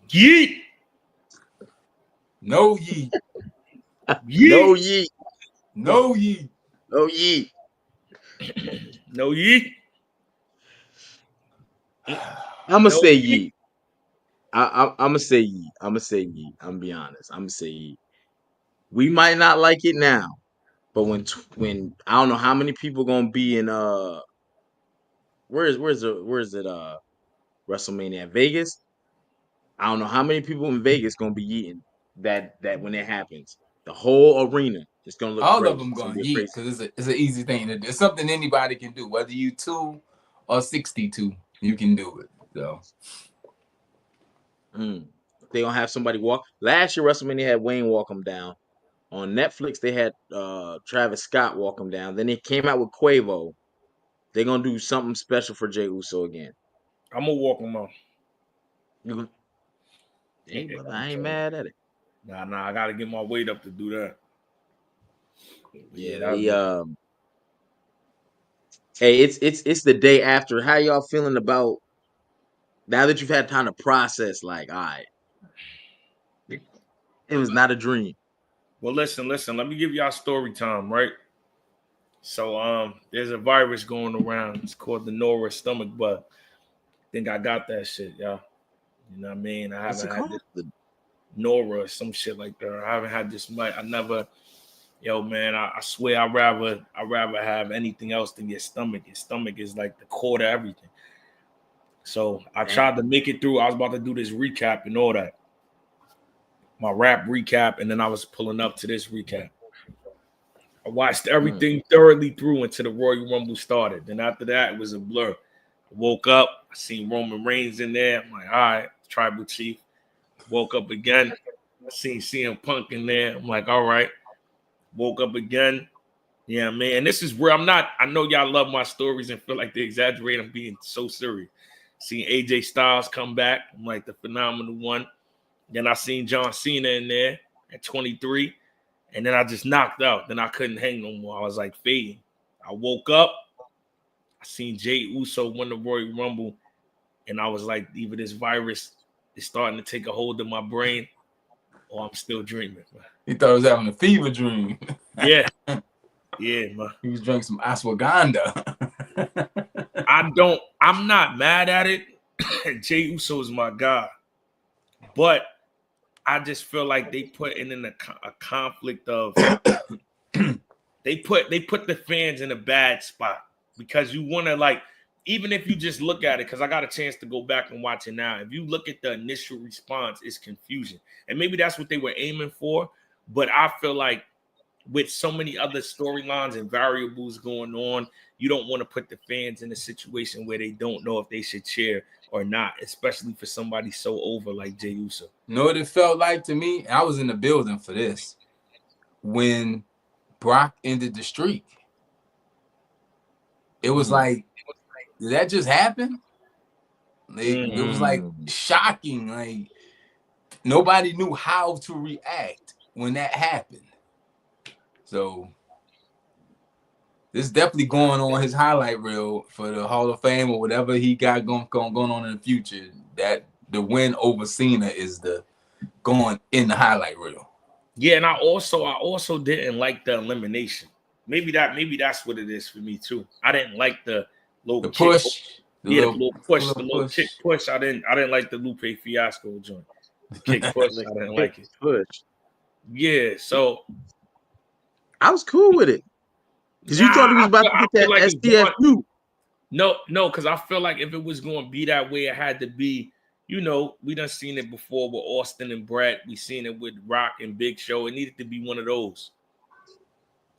Yeet. No yeet. Yeet. No yeet. No yeet. No yeet. No yeet. I'ma No say yeet. yeet. I'm gonna say yeet. I'm gonna say yeet. I'm gonna be honest. I'm gonna say yeet. We might not like it now, but when I don't know how many people gonna be in where's it WrestleMania Vegas. I don't know how many people in Vegas gonna be eating that when it happens. The whole arena is gonna look All of crazy. them It's gonna gonna be a yeet crazy. because it's an easy thing to do. It's something anybody can do, whether you 2 or 62, you can do it. So They gonna have somebody walk. Last year WrestleMania had Wayne walk him down. On Netflix they had Travis Scott walk him down. Then they came out with Quavo. They're gonna do something special for Jey Uso again. I'm gonna walk him out. Hey brother, I'm I ain't telling you. mad at it. Nah. I gotta get my weight up to do that. Yeah, That they was hey, it's the day after. How y'all feeling about now that you've had time to process? Like, all right, it was not a dream. well. Listen. Let me give y'all story time, right? So there's a virus going around. It's called the Nora stomach bug. Think I got that shit, y'all. You know what I mean? I What's haven't it had this called? Nora or some shit like that. I haven't had this much. I never. Yo, man, I swear I rather have anything else than your stomach. Your stomach is like the core to everything. So I Damn. tried to make it through. I was about to do this recap and all that. My rap recap, and then I was pulling up to this recap. I watched everything thoroughly through until the Royal Rumble started. Then after that, it was a blur. I woke up, I seen Roman Reigns in there. I'm like, all right, tribal chief. Woke up again. I seen CM Punk in there. I'm like, all right. Woke up again. Yeah, man. And this is where I'm not. I know y'all love my stories and feel like they exaggerate. I'm being so serious. Seeing AJ Styles come back. I'm like the phenomenal one. Then I seen John Cena in there at 23. And then I just knocked out. Then I couldn't hang no more. I was like fading. I woke up. I seen Jey Uso win the Royal Rumble. And I was like, either this virus is starting to take a hold of my brain or I'm still dreaming. he thought he was having a fever dream. Yeah. Yeah, man. He was drinking some ashwagandha. I'm not mad at it. Jey Uso is my guy. But I just feel like they put in a conflict of they put the fans in a bad spot because you want to like even if you just look at it because I got a chance to go back and watch it now. If you look at the initial response, it's confusion, and maybe that's what they were aiming for. But I feel like with so many other storylines and variables going on, you don't want to put the fans in a situation where they don't know if they should cheer or not, especially for somebody so over like Jey Uso. You know what it felt like to me? I was in the building for this when Brock ended the streak. It was like, did that just happen? It was like shocking. Like nobody knew how to react when that happened. So this is definitely going on his highlight reel for the Hall of Fame or whatever he got going on in the future. That the win over Cena is the going in the highlight reel. Yeah, and I also didn't like the elimination. Maybe that's what it is for me too. I didn't like the little push. The little kick push. I didn't like the Lupe Fiasco joint. The kick push. I didn't like it. Push. Yeah, so I was cool with it because you thought he was about to get that like STFU. No, because I feel like if it was going to be that way, it had to be. You know, we done seen it before with Austin and Brett. We seen it with Rock and Big Show. It needed to be one of those.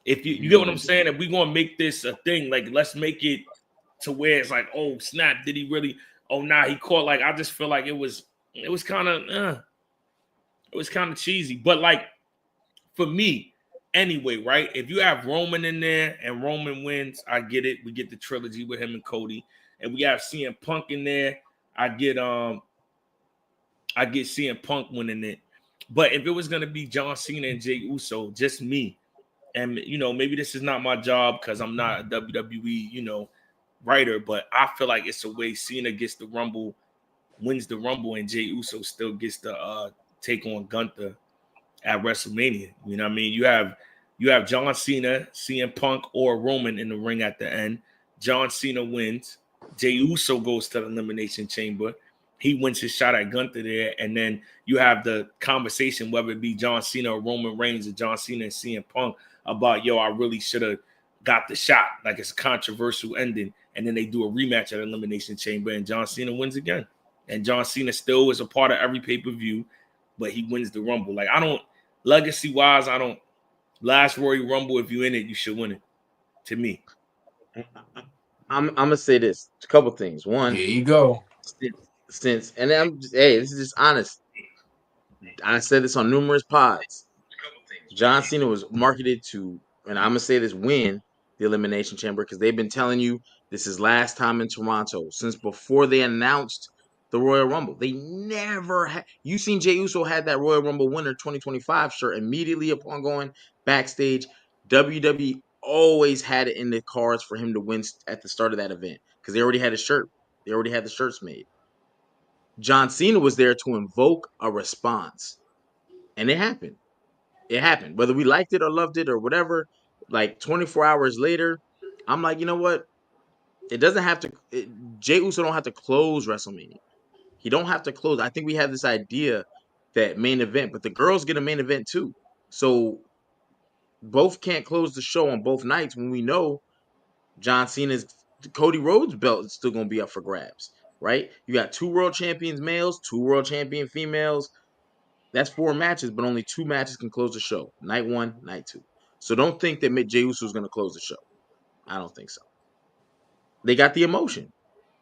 If you get what I'm saying, if we're gonna make this a thing, like let's make it to where it's like, oh snap, did he really? Oh nah, he caught. Like I just feel like it was kind of cheesy. But like for me, anyway, right? If you have Roman in there and Roman wins, I get it. We get the trilogy with him and Cody, and we have CM Punk in there. I get CM Punk winning it. But if it was gonna be John Cena and Jey Uso, just me. And, you know, maybe this is not my job because I'm not a WWE, writer, but I feel like it's a way Cena gets the Rumble wins the Rumble, and Jey Uso still gets to take on Gunther at WrestleMania. You know what I mean? You have John Cena, CM Punk, or Roman in the ring at the end. John Cena wins. Jey Uso goes to the Elimination Chamber. He wins his shot at Gunther there, and then you have the conversation, whether it be John Cena or Roman Reigns or John Cena and CM Punk, about, yo, I really should have got the shot. Like, it's a controversial ending. And then they do a rematch at Elimination Chamber, and John Cena wins again. And John Cena still is a part of every pay-per-view, but he wins the Rumble. Like, I don't, legacy-wise, I don't, last Royal Rumble, if you're in it, you should win it, to me. I'm gonna say this. A couple things. One, here you go. Since and I'm just, hey, this is just honest. I said this on numerous pods. John Cena was marketed to, and I'm gonna say this, win the Elimination Chamber, because they've been telling you this is last time in Toronto since before they announced the Royal Rumble. They never had. You seen Jey Uso had that Royal Rumble winner 2025 shirt immediately upon going backstage. WWE always had it in the cards for him to win at the start of that event because they already had a shirt. They already had the shirts made. John Cena was there to invoke a response, and it happened. It happened. Whether we liked it or loved it or whatever, like 24 hours later, I'm like, you know what? It doesn't have to. Jey Uso don't have to close WrestleMania. He don't have to close. I think we have this idea that main event, but the girls get a main event too. So both can't close the show on both nights when we know John Cena's Cody Rhodes belt is still going to be up for grabs, right? You got 2 world champions males, 2 world champion females. That's 4 matches, but only 2 matches can close the show. Night 1, night 2. So don't think that Jey Uso is going to close the show. I don't think so. They got the emotion.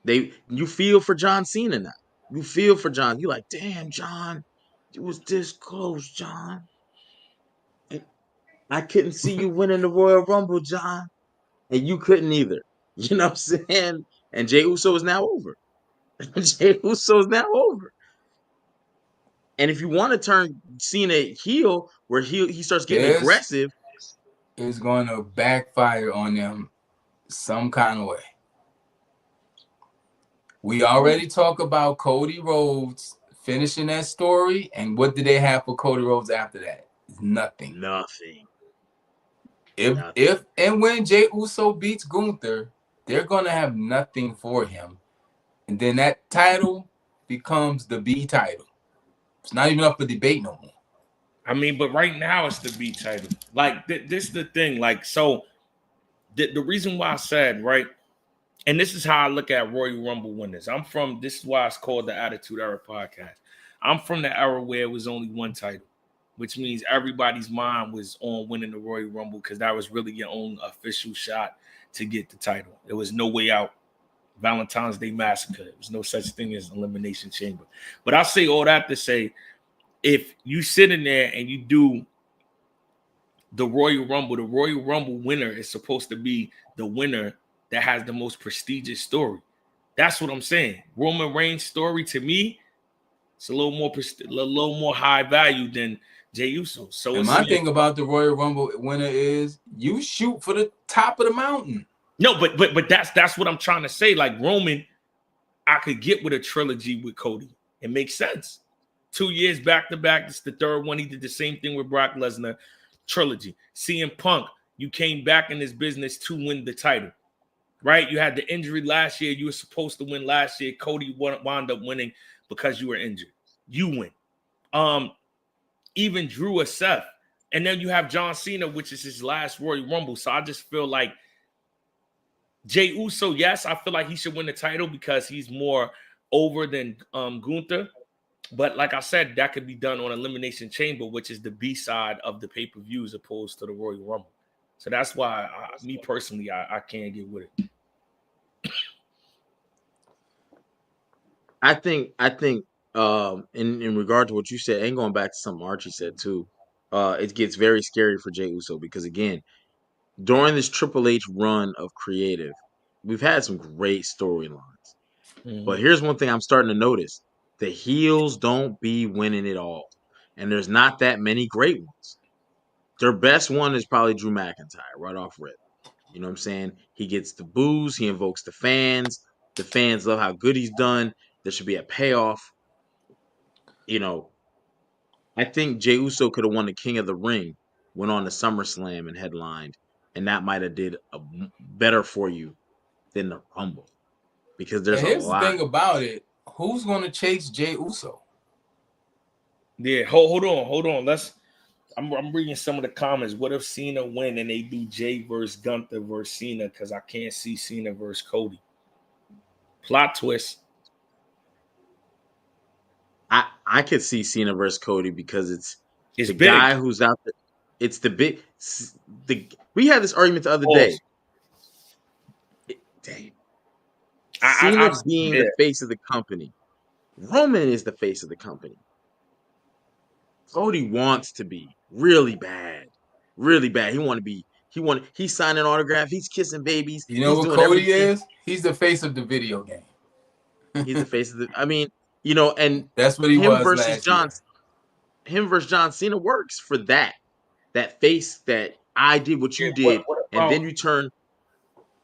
You feel for John Cena now. You feel for John. You like, damn, John, you was this close, John. I couldn't see you winning the Royal Rumble, John, and you couldn't either. You know what I'm saying? And Jey Uso is now over. Jey Uso is now over. And if you want to turn Cena heel, where he starts getting aggressive, is going to backfire on them some kind of way. We already talked about Cody Rhodes finishing that story, and what did they have for Cody Rhodes after that? Nothing. Nothing. If and when Jey Uso beats Gunther, they're gonna have nothing for him, and then that title becomes the B title. It's not even up for debate no more. I mean, but right now it's the B title. Like, this is the thing. Like, so the reason why I said, right, and this is how I look at Royal Rumble winners. This is why it's called the Attitude Era podcast. I'm from the era where it was only one title, which means everybody's mind was on winning the Royal Rumble because that was really your own official shot to get the title. There was no way out. Valentine's Day Massacre. There was no such thing as Elimination Chamber. But I say all that to say, if you sit in there and you do the Royal Rumble winner is supposed to be the winner that has the most prestigious story. That's what I'm saying. Roman Reigns' story, to me, it's a little more high value than Jey Uso. So and my thing about the Royal Rumble winner is you shoot for the top of the mountain. No, but that's what I'm trying to say. Like, Roman, I could get with a trilogy with Cody. It makes sense. 2 years back to back. This is the third one. He did the same thing with Brock Lesnar. Trilogy. CM Punk, you came back in this business to win the title, right? You had the injury last year. You were supposed to win last year. Cody wound up winning because you were injured. You win. Even Drew or Seth. And then you have John Cena, which is his last Royal Rumble. So I just feel like Jey Uso, yes, I feel like he should win the title because he's more over than Gunther. But like I said, that could be done on Elimination Chamber, which is the B side of the pay-per-view as opposed to the Royal Rumble. So that's why, me personally, I can't get with it. I think in regard to what you said, and going back to something Archie said too, it gets very scary for Jey Uso because, again, during this Triple H run of creative, we've had some great storylines. Mm-hmm. But here's one thing I'm starting to notice. The heels don't be winning it all. And there's not that many great ones. Their best one is probably Drew McIntyre right off rip. You know what I'm saying? He gets the boos. He invokes the fans. The fans love how good he's done. There should be a payoff. You know, I think Jey Uso could have won the King of the Ring, went on to SummerSlam and headlined, and that might have did better for you than the Rumble, because there's And a here's the lot. thing about it: who's going to chase Jey Uso? Yeah, hold on. I'm reading some of the comments. What if Cena win and they do Jay versus Gunther versus Cena? Because I can't see Cena versus Cody. Plot twist. I could see Cena versus Cody because it's the big. guy who's out there. It's the big. We had this argument the other day. Damn. Cena being the face of the company. Roman is the face of the company. Cody wants to be really bad. Really bad. He's signing autographs, he's kissing babies, You know he's what doing Cody everything. is? He's the face of the video game. He's the face of the and that's what he was last year. Him versus John Cena works for that face that I did what you did, and then you turn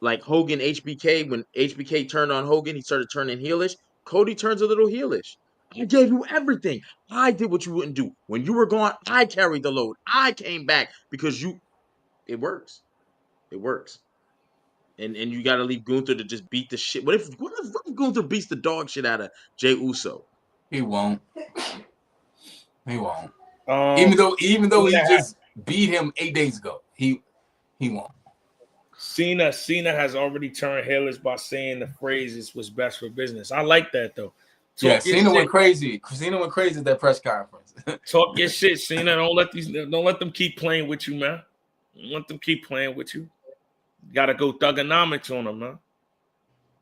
like Hogan HBK. When HBK turned on Hogan, he started turning heelish. Cody turns a little heelish. I gave you everything. I did what you wouldn't do. When you were gone, I carried the load. I came back because it works. It works. And you got to leave Gunther to just beat the shit. What if Gunther beats the dog shit out of Jey Uso? He won't. He won't. Even though he just beat him 8 days ago, he won't. Cena has already turned heelish by saying the phrase "was best for business." I like that though. Cena went crazy. Cena went crazy at that press conference. Talk your shit, Cena. Don't let them keep playing with you, man. Don't let them keep playing with you. Gotta go thugonomics on them, man.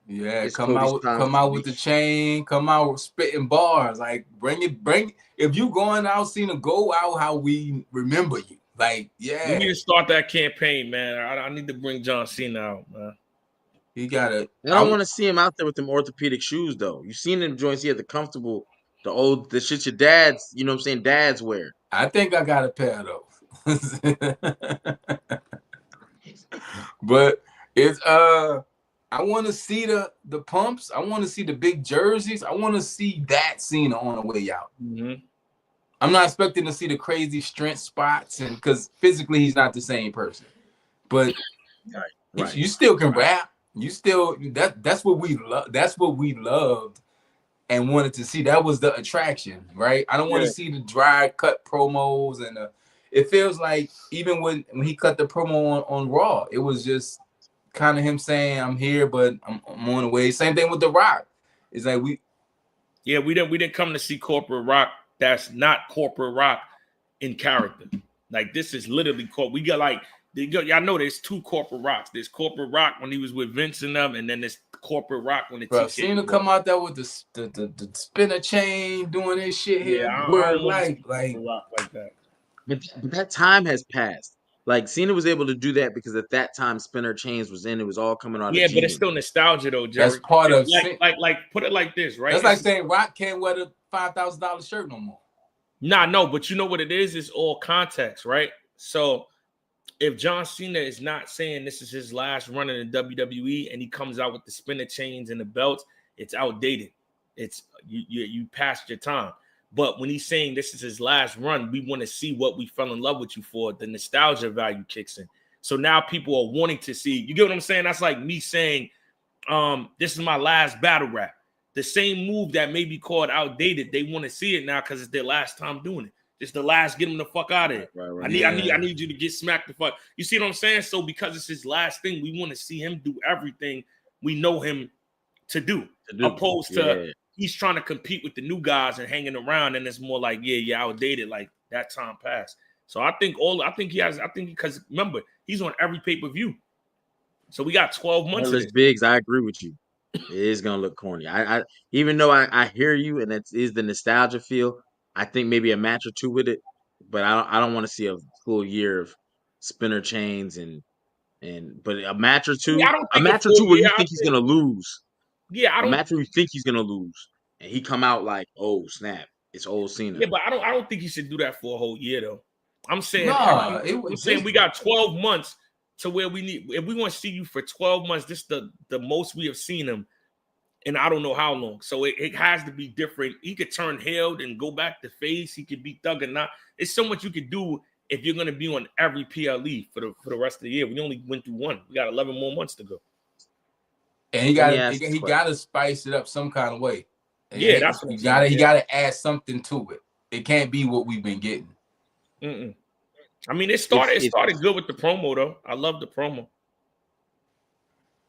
Yeah, come out with the chain, come out with spitting bars. Like bring it. If you going out, Cena, go out how we remember you. Like, yeah. We need to start that campaign, man. I need to bring John Cena out, man. You gotta. I don't want to see him out there with them orthopedic shoes, though. You seen them joints? He had the comfortable, the shit your dads, you know what I'm saying, dads wear. I think I got a pair of those. But it's I want to see the pumps. I want to see the big jerseys. I want to see that Cena on the way out. Mm-hmm. I'm not expecting to see the crazy strength spots, and because physically he's not the same person. But right. You still can rap. You still that's what we love. That's what we loved and wanted to see. That was the attraction, right? I don't want to see the dry cut promos, and it feels like even when he cut the promo on Raw, it was just kind of him saying, "I'm here, but I'm on the way." Same thing with The Rock. It's like we didn't come to see corporate Rock. That's not corporate Rock in character. Like this is literally we got like y'all know there's two corporate Rocks. There's corporate Rock when he was with Vince and them, and then there's corporate Rock when it's Cena come out there with the spinner chain doing his shit here. Yeah, word like Rock like that. But that time has passed. Like Cena was able to do that because at that time spinner chains was in. It was all coming out. Yeah, but it's still nostalgia though, Jerry. That's part of like put it like this, right? That's like saying Rock can't wear the $5,000 shirt no more. No, but you know what it is? It's all context, right? So if John Cena is not saying this is his last run in the WWE and he comes out with the spinner chains and the belts, it's outdated. It's you passed your time. But when he's saying this is his last run, we want to see what we fell in love with you for. The nostalgia value kicks in. So now people are wanting to see. You get what I'm saying? That's like me saying, this is my last battle rap. The same move that may be called outdated, they want to see it now because it's their last time doing it. It's the last, get him the fuck out of here. Right. I need you to get smacked the fuck. You see what I'm saying? So because it's his last thing, we want to see him do everything we know him to do. Opposed to he's trying to compete with the new guys and hanging around, and it's more like, outdated, like that time passed. So I think because remember, he's on every pay-per-view. So we got 12 months. Biggs, I agree with you. It is gonna look corny. I even though I hear you, and it is the nostalgia feel. I think maybe a match or two with it, but I don't want to see a full year of spinner chains but a match or two. Where you think he's gonna lose. Yeah, a match where you think he's gonna lose, and he come out like, oh snap, it's old Cena. Yeah, but I don't think he should do that for a whole year though. I'm saying we got 12 months to where we need. If we want to see you for 12 months, this is the most we have seen him and I don't know how long. So it has to be different. He could turn heel and go back to face. He could be Thug or not. It's so much you could do if you're going to be on every PLE for the rest of the year. We only went through one. We got 11 more months to go. And he got to spice it up some kind of way. Yeah, that's what I'm saying. He got to add something to it. It can't be what we've been getting. I mean, it started good with the promo though. I love the promo.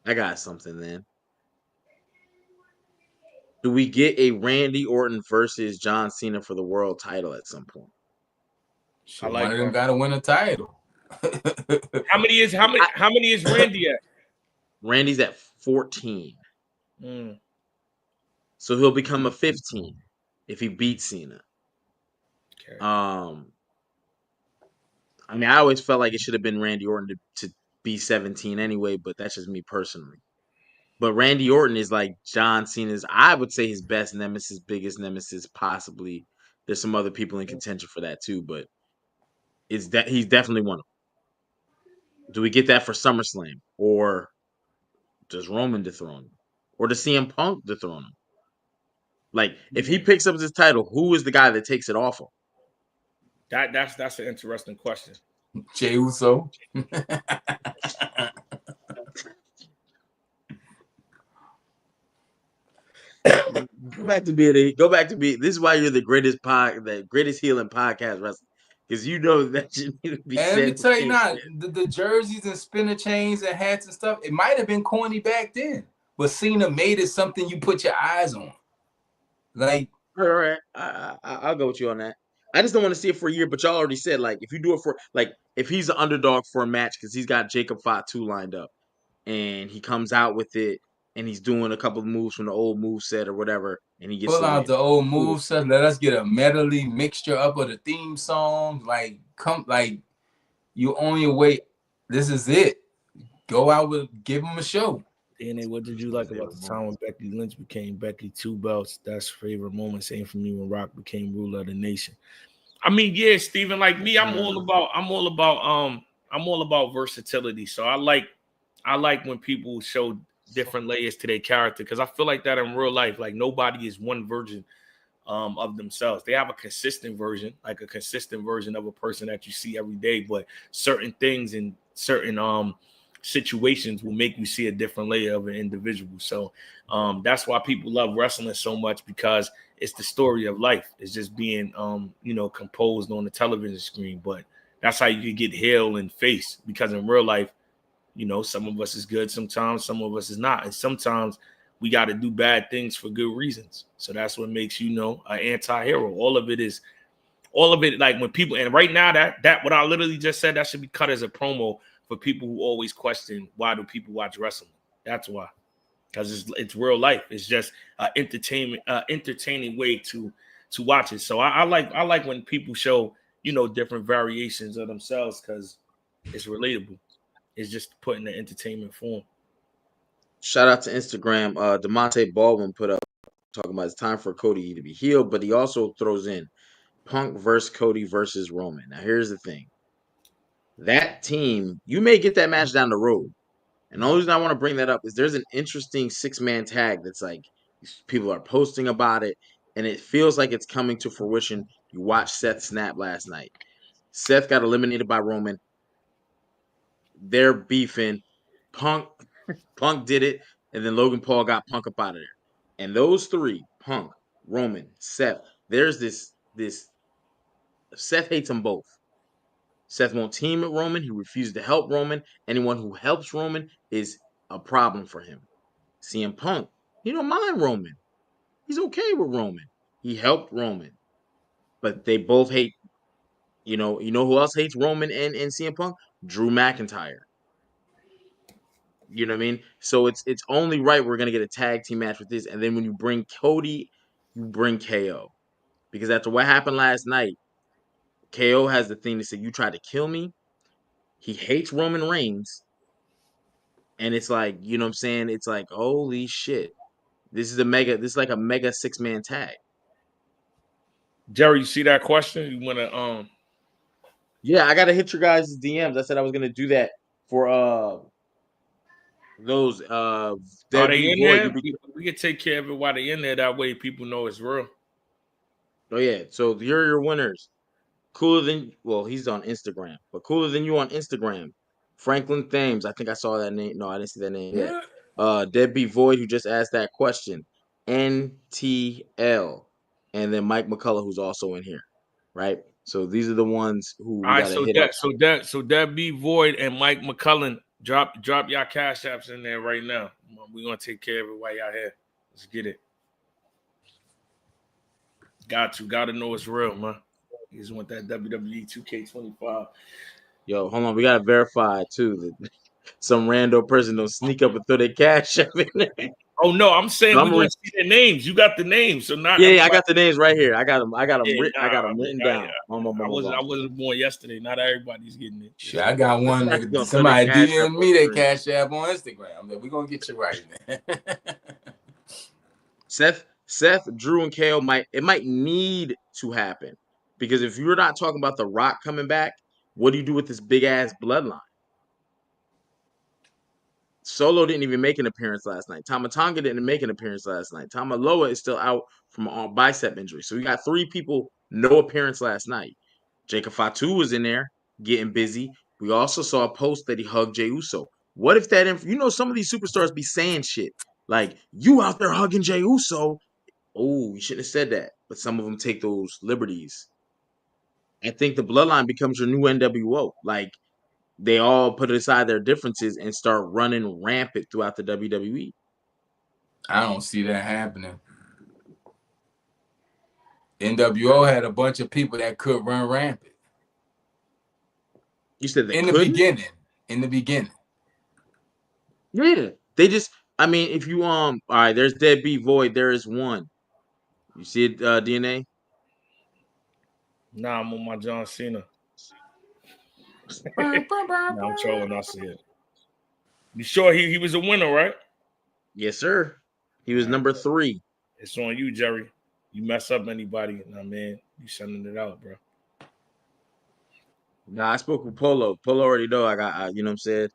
I got something then. Do we get a Randy Orton versus John Cena for the world title at some point? Shit, one of them got to win a title. How many is Randy at? Randy's at 14. So he'll become a 15 if he beats Cena. Okay. I mean, I always felt like it should have been Randy Orton to be 17 anyway, but that's just me personally. But Randy Orton is like John Cena's, I would say, his best nemesis, biggest nemesis, possibly. There's some other people in contention for that too, but he's definitely one of them. Do we get that for SummerSlam, or does Roman dethrone him, or does CM Punk dethrone him? Like, if he picks up this title, who is the guy that takes it off of? That's an interesting question. Jey Uso. Go back to be. This is why you're the greatest heel in podcast wrestling, because you know that you need to be. And let me tell you now, the jerseys and spinner chains and hats and stuff, it might have been corny back then, but Cena made it something you put your eyes on. Like, all right, I'll go with you on that. I just don't want to see it for a year, but y'all already said, like, if you do it for, like, if he's an underdog for a match because he's got Jacob Fatu lined up and he comes out with it and he's doing a couple of moves from the old move set or whatever, and he gets pull out the old move set. Let us get a medley mixture up of the theme song. Like, you on your way. This is it. Go out give him a show. DNA, what did you like about the time when Becky Lynch became Becky Two Belts? That's favorite moment. Same for me when Rock became ruler of the nation. I mean, yeah, Steven, like me, I'm all about versatility. So I like when people show different layers to their character, because I feel like that in real life. Like, nobody is one version of themselves. They have a consistent version of a person that you see every day, but certain things and certain situations will make you see a different layer of an individual. So that's why people love wrestling so much, because it's the story of life. It's just being composed on the television screen. But that's how you can get heel and face, because in real life, some of us is good sometimes, some of us is not, and sometimes we got to do bad things for good reasons. So that's what makes an anti-hero. All of it, like when people, and right now that what I literally just said, that should be cut as a promo for people who always question, why do people watch wrestling? That's why, because it's real life. It's just entertaining way to watch it. So I like when people show different variations of themselves, because it's relatable. It's just put in the entertainment form. Shout out to Instagram. DeMonte Baldwin put up talking about it's time for Cody to be healed, but he also throws in Punk versus Cody versus Roman. Now, here's the thing. That team, you may get that match down the road. And the only reason I want to bring that up is there's an interesting 6-man tag that's like, people are posting about it, and it feels like it's coming to fruition. You watched Seth snap last night. Seth got eliminated by Roman. They're beefing. Punk did it, and then Logan Paul got Punk up out of there. And those three, Punk, Roman, Seth, there's this Seth hates them both. Seth won't team with Roman. He refuses to help Roman. Anyone who helps Roman is a problem for him. CM Punk, he don't mind Roman. He's okay with Roman. He helped Roman. But they both hate, you know who else hates Roman and CM Punk? Drew McIntyre. You know what I mean? So it's only right we're gonna get a tag team match with this. And then when you bring Cody, you bring KO. Because after what happened last night, KO has the thing to say, you tried to kill me. He hates Roman Reigns. And it's like, you know what I'm saying? It's like, holy shit. This is like a mega 6-man tag. Jerry, you see that question? You wanna Yeah, I gotta hit your guys' DMs. I said I was gonna do that for Those Are they deadbeat in void. there? We can take care of it while they in there. That way, people know it's real. Oh yeah. So here are your winners. Cooler than he's on Instagram, but cooler than you on Instagram. Franklin Thames. I think I saw that name. No, I didn't see that name yet. Deadbeat Void, who just asked that question. NTL. And then Mike McCullough, who's also in here. Right? So these are the ones who All we right, gotta hit up. so that be Void and Mike McCullen, drop y'all cash apps in there right now. We're gonna take care of it while y'all here. Let's get it. Gotta know it's real, man. You just want that WWE 2K25. Yo, hold on, we gotta verify too that some random person don't sneak up and throw their cash up in there. Oh no, I'm saying we're gonna see their names. You got the names, so not yeah, I got the names right here. I got them. Yeah, I got them written down. I wasn't born yesterday. Not everybody's getting it. Shit, I got one. Gonna Somebody throw their cash DM app me on their the cash app on Instagram. We're gonna get you right, man. Seth, Drew, and KO might need to happen because if you're not talking about The Rock coming back, what do you do with this big ass bloodline? Solo didn't even make an appearance last night. Tama Tonga didn't make an appearance last night. Tama Loa is still out from a bicep injury. So we got 3 people, no appearance last night. Jacob Fatu was in there getting busy. We also saw a post that he hugged Jey Uso. What if that, some of these superstars be saying shit like, you out there hugging Jey Uso. Oh, you shouldn't have said that. But some of them take those liberties. I think the bloodline becomes your new NWO. Like, they all put aside their differences and start running rampant throughout the WWE. I don't see that happening. NWO had a bunch of people that could run rampant. You said they in couldn't? the beginning. In the beginning. Yeah. They just, if you all right, there's Deadbeat Void, there is one. You see it, DNA? Nah, I'm on my John Cena. Nah, I'm trolling. I see it. You sure he was a winner, right? Yes, sir. He was number 3. It's on you, Jerry. You mess up anybody, nah, man, you sending it out, bro. Nah, I spoke with Polo. Polo already know I got, you know what I'm saying?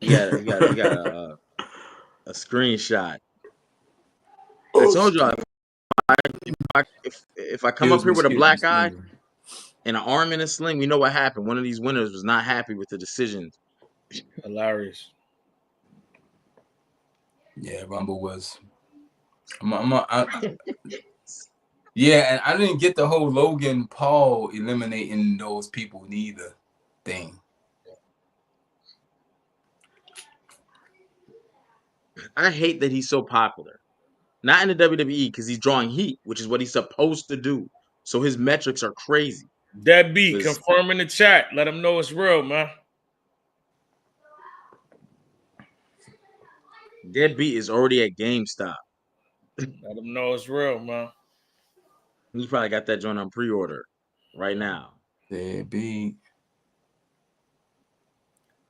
He got a screenshot. I told y'all if I come up here with a black eye and an arm in a sling, we know what happened. One of these winners was not happy with the decisions. Hilarious. Yeah, Rumble was. Yeah, and I didn't get the whole Logan Paul eliminating those people neither thing. I hate that he's so popular. Not in the WWE because he's drawing heat, which is what he's supposed to do. So his metrics are crazy. Deadbeat, confirm in the chat. Let him know it's real, man. Deadbeat is already at GameStop. Let him know it's real, man. He probably got that joint on pre-order right now. Deadbeat.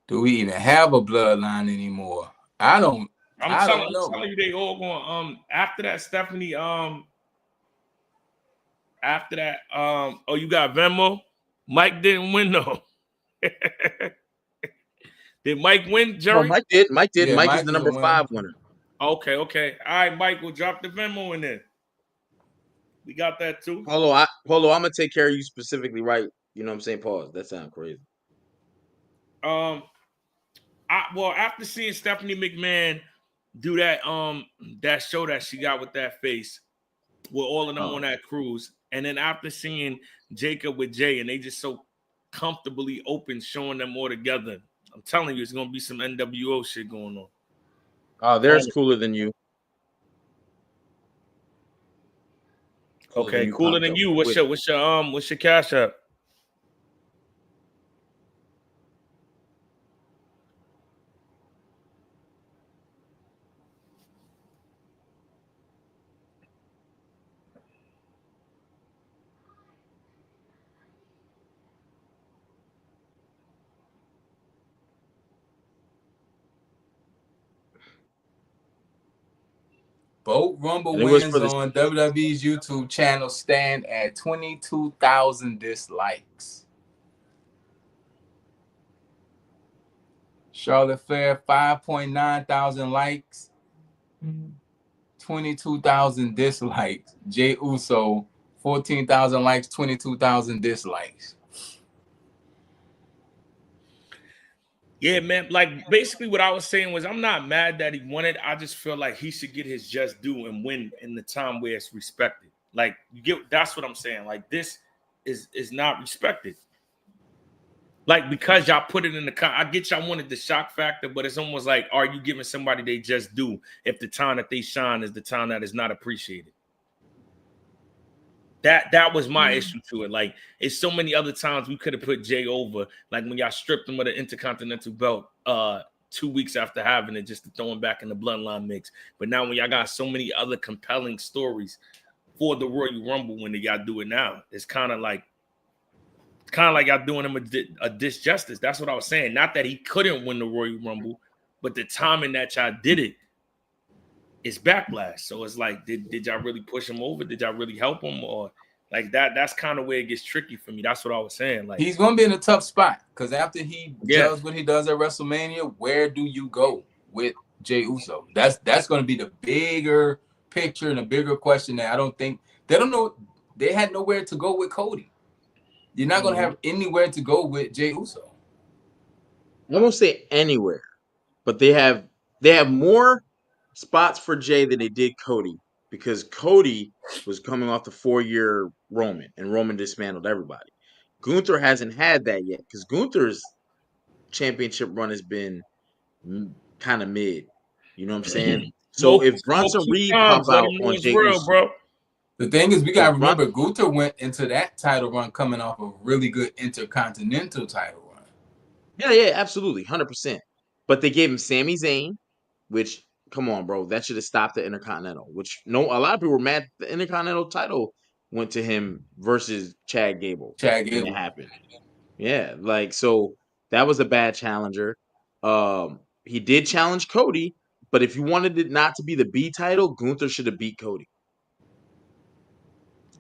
Do we even have a bloodline anymore? I don't know. I'm telling you, they all going. After that, Stephanie. After that, oh, you got Venmo. Mike didn't win though. Did Mike win, Jerry? No, Mike did. Yeah, Mike is the number 5 winner. Okay. All right, Mike, we'll drop the Venmo in there. We got that too. Polo, I'm gonna take care of you specifically, right? You know what I'm saying? Pause. That sounds crazy. After seeing Stephanie McMahon do that show that she got with that face, with all of them on that cruise, and then after seeing Jacob with Jay, and they just so comfortably open, showing them all together. I'm telling you, it's gonna be some NWO shit going on. Oh, there's cooler than you. Cooler than you. What's your cash app? Both Rumble wins on WWE's YouTube channel stand at 22,000 dislikes. Charlotte Flair, 5.9 thousand likes, 22,000 dislikes. Jay Uso, 14,000 likes, 22,000 dislikes. Yeah, man. Like basically, what I was saying was, I'm not mad that he won it. I just feel like he should get his just due and win in the time where it's respected. Like you get, that's what I'm saying. Like this is not respected. Like because y'all put it in the, I get y'all wanted the shock factor, but it's almost like, are you giving somebody they just due if the time that they shine is the time that is not appreciated? That was my issue to it. Like, it's so many other times we could have put Jay over, like when y'all stripped him of the Intercontinental belt 2 weeks after having it, just to throw him back in the bloodline mix. But now when y'all got so many other compelling stories for the Royal Rumble, when y'all do it now, it's kind of like y'all doing him a disjustice. That's what I was saying. Not that he couldn't win the Royal Rumble, but the timing that y'all did it is backlash. So it's like, did y'all really push him over? Did y'all really help him? Or like that's kind of where it gets tricky for me. That's what I was saying. Like, he's gonna be in a tough spot because after he yeah, does what he does at WrestleMania, where do you go with Jay Uso? That's gonna be the bigger picture and a bigger question that I don't think they don't know. They had nowhere to go with Cody. You're not gonna have anywhere to go with Jay Uso. I won't say anywhere, but they have more spots for Jay than they did Cody, because Cody was coming off the 4-year Roman, and Roman dismantled everybody. Gunther hasn't had that yet because Gunther's championship run has been kind of mid. You know what I'm saying? So if smoke Bronson 2 Reed pop times, let out him know on it's Jey real, Uso, bro. The thing is, we gotta if Bron- remember Gunther went into that title run coming off a really good Intercontinental title run. yeah, absolutely, 100%. But they gave him Sami Zayn, which, come on, bro, that should have stopped the Intercontinental. Which a lot of people were mad the Intercontinental title went to him versus Chad Gable Chad when it Gable. happened. Yeah, like, so that was a bad challenger. He did challenge Cody, but if you wanted it not to be the B title, Gunther should have beat Cody.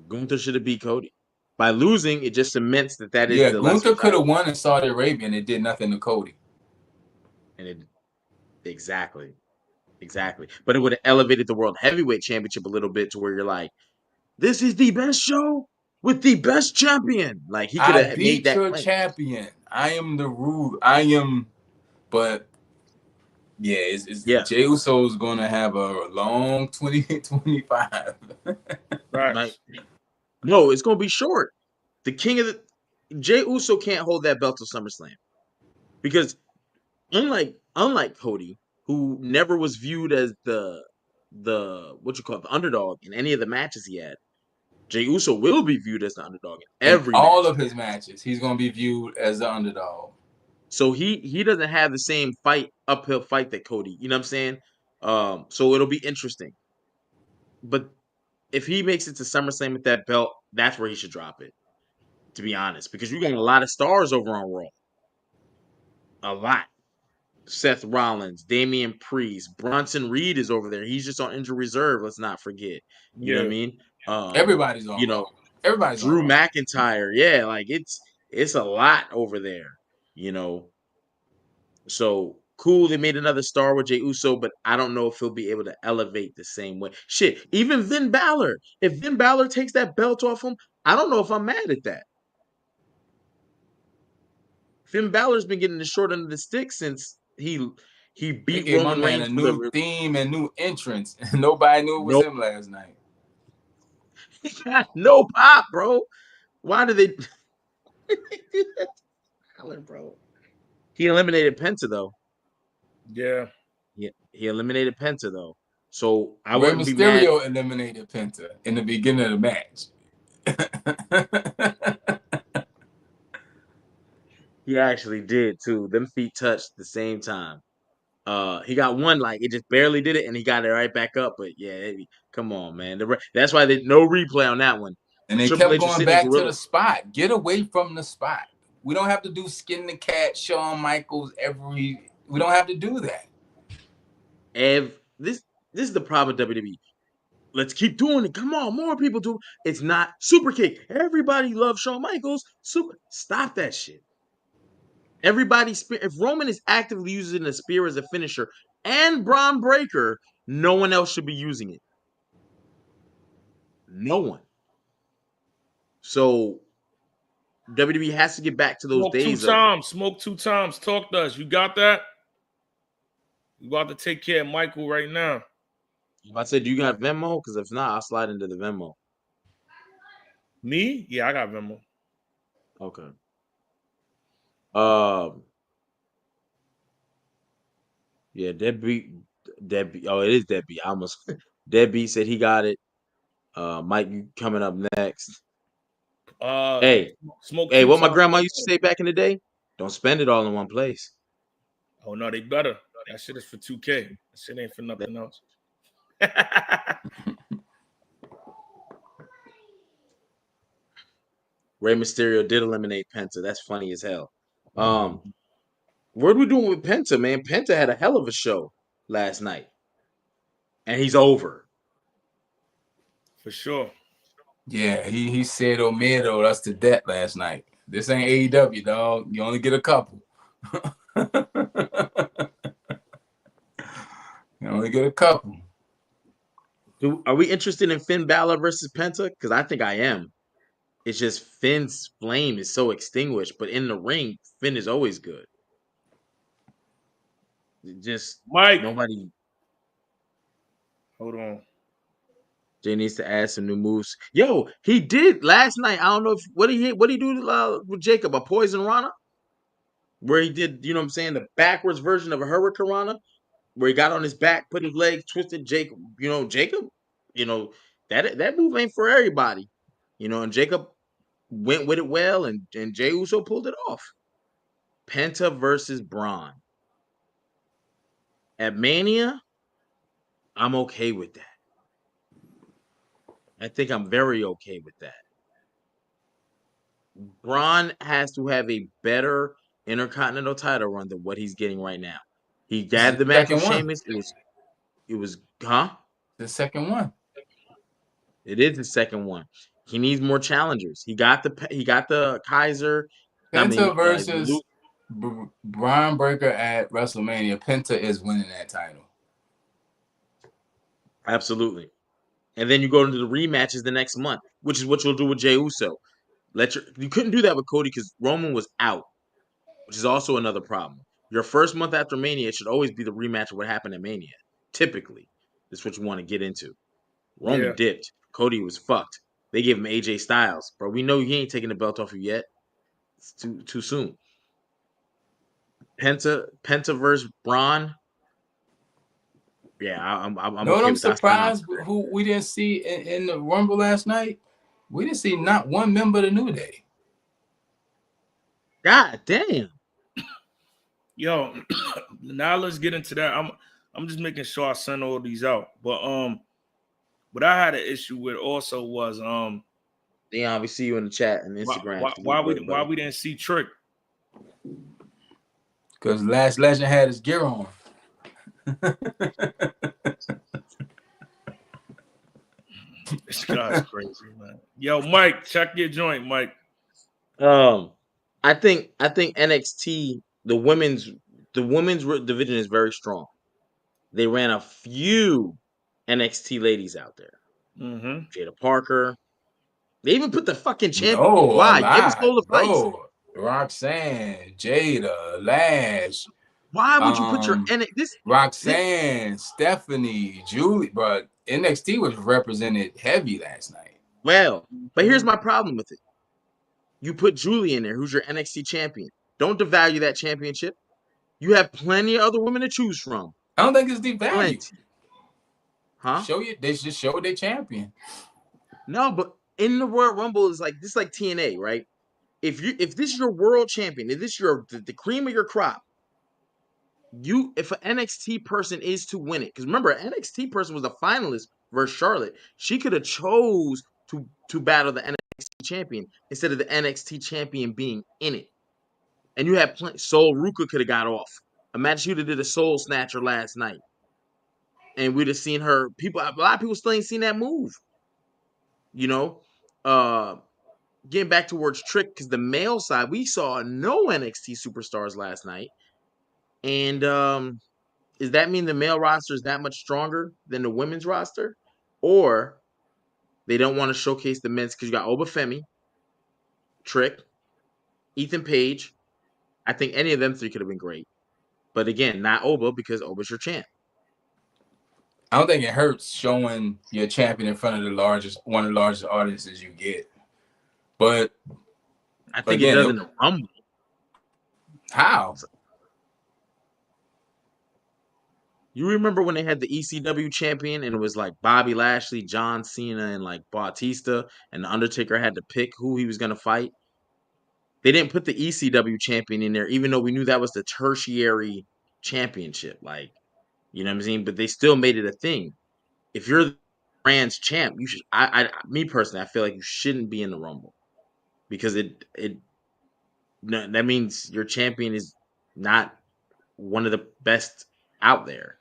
Gunther should have beat Cody. By losing, it just cements that is Yeah, the lesser Gunther could have title. won in Saudi Arabia and it did nothing to Cody. And it exactly. But it would have elevated the World Heavyweight Championship a little bit to where you're like, this is the best show with the best champion. Like, he could I have made beat that your claim. champion. I am the rude. I am, but yeah, it's Yeah. Jey Uso's gonna have a long 2025. Right. Like, no, it's gonna be short. The king of the Jey Uso can't hold that belt till SummerSlam. Because unlike Cody, who never was viewed as the what you call it, the underdog in any of the matches he had, Jey Uso will be viewed as the underdog in In every all match. of his matches, he's gonna be viewed as the underdog. So he doesn't have the same uphill fight that Cody. You know what I'm saying? So it'll be interesting. But if he makes it to SummerSlam with that belt, that's where he should drop it. To be honest, because you got a lot of stars over on Raw, a lot. Seth Rollins, Damian Priest, Bronson Reed is over there. He's just on injury reserve. Let's not forget. You know what I Yeah. mean? Everybody's on You know, Raw. Everybody's on Drew Raw. McIntyre. Yeah, like it's a lot over there. You know, so cool. They made another star with Jey Uso, but I don't know if he'll be able to elevate the same way. Shit, even Finn Balor. If Finn Balor takes that belt off him, I don't know if I'm mad at that. Finn Balor's been getting the short end of the stick since he They beat gave my Roman man a Reigns for new the theme and new entrance. Nobody knew it was nope. him last night. He got no pop, bro. Why did they do that to Balor, bro? He eliminated Penta though. Yeah. He eliminated Penta though. So I Rey wouldn't be mad. Mysterio eliminated Penta in the beginning of the match. He actually did too. Them feet touched the same time. He got one, like it just barely did it, and he got it right back up. But yeah, come on, man. That's why there's no replay on that one. And they Triple kept H was going sitting in back to Gorilla. the spot. Get away from the spot. We don't have to do skin the cat, Shawn Michaels we don't have to do that. This is the problem with WWE. Let's keep doing it. Come on, more people do. It's not super kick. Everybody loves Shawn Michaels. Stop that shit. If Roman is actively using the spear as a finisher and Braun Breaker, no one else should be using it. No one. So WWE has to get back to those days of smoke 2 times. Talk to us. You got that? You about to take care of Michael right now. I said, do you got Venmo? Because if not, I'll slide into the Venmo. Me? Yeah, I got Venmo. Okay. Yeah, Deadbeat. Oh, it is Deadbeat. I almost Deadbeat said he got it. Mike, you coming up next. Hey, smoke hey, 2 what my times. grandma used to say back in the day? Don't spend it all in one place. Oh no, they better. That shit is for 2K. That shit ain't for nothing else. Rey Mysterio did eliminate Penta. That's funny as hell. What are we doing with Penta, man? Penta had a hell of a show last night. And he's over. For sure. Yeah, he said Omedo us to death last night. This ain't AEW, dog. You only get a couple. You only get a couple. Are we interested in Finn Balor versus Penta? Because I think I am. It's just Finn's flame is so extinguished, but in the ring, Finn is always good. Just Mike. nobody. Hold on. Jay needs to add some new moves. Yo, he did last night. I don't know if what he do with Jacob, a poison Rana, where he did, you know what I'm saying, the backwards version of a Hurricane Rana, where he got on his back, put his legs, twisted Jacob. Jacob, that move ain't for everybody. And Jacob went with it well, and Jey Uso pulled it off. Penta versus Braun at Mania, I'm okay with that. I think I'm very okay with that. Braun has to have a better Intercontinental title run than what he's getting right now. He had the match with Sheamus. It was, huh? The second one. It is the second one. He needs more challengers. He got the Kaiser. Penta versus Braun Breaker at WrestleMania. Penta is winning that title. Absolutely. And then you go into the rematches the next month, which is what you'll do with Jey Uso. You couldn't do that with Cody because Roman was out, which is also another problem. Your first month after Mania, it should always be the rematch of what happened at Mania. Typically, that's what you want to get into. Roman dipped. Cody was fucked. They gave him AJ Styles, bro. We know he ain't taking the belt off you yet. It's too soon. Penta versus Braun. Yeah, I'm okay I'm with that. surprised who we didn't see in the Rumble last night. We didn't see not one member of the New Day. God damn. Yo, now let's get into that. I'm just making sure I send all these out. But what I had an issue with also was Dion, we see you in the chat and Instagram. Why we didn't see Trick? Because Last Legend had his gear on. This guy's crazy, man. Yo, Mike, check your joint, Mike. I think NXT, the women's division is very strong. They ran a few NXT ladies out there. Mm-hmm. Jada Parker. They even put the fucking champion. No, Why? a Give us lot, the price. bro. Roxanne, Jada, Lash. Why would you put your Roxanne, Stephanie, Julie, but NXT was represented heavy last night. Well, but here's my problem with it. You put Julie in there, who's your NXT champion. Don't devalue that championship. You have plenty of other women to choose from. I don't think it's devalued. Plenty. Huh? They just showed their champion. No, but in the Royal Rumble is like TNA, right? If this is your world champion, if this is the cream of your crop, if an NXT person is to win it, because remember, an NXT person was a finalist versus Charlotte. She could have chose to battle the NXT champion instead of the NXT champion being in it. And you had Soul Ruka could have got off. Imagine she would have did a Soul Snatcher last night, and we'd have seen her. A lot of people still ain't seen that move. getting back towards Trick, because the male side, we saw no NXT superstars last night. And does that mean the male roster is that much stronger than the women's roster? Or they don't want to showcase the men's because you got Obafemi, Trick, Ethan Page. I think any of them three could have been great. But again, not Oba because Oba's your champ. I don't think it hurts showing your champion in front of one of the largest audiences you get. But I think again, it does in the Rumble. How? You remember when they had the ECW champion and it was like Bobby Lashley, John Cena, and like Bautista, and the Undertaker had to pick who he was going to fight? They didn't put the ECW champion in there, even though we knew that was the tertiary championship. Like, you know what I'm saying? But they still made it a thing. If you're the brand's champ, you should. Me personally, I feel like you shouldn't be in the Rumble because that means your champion is not one of the best out there.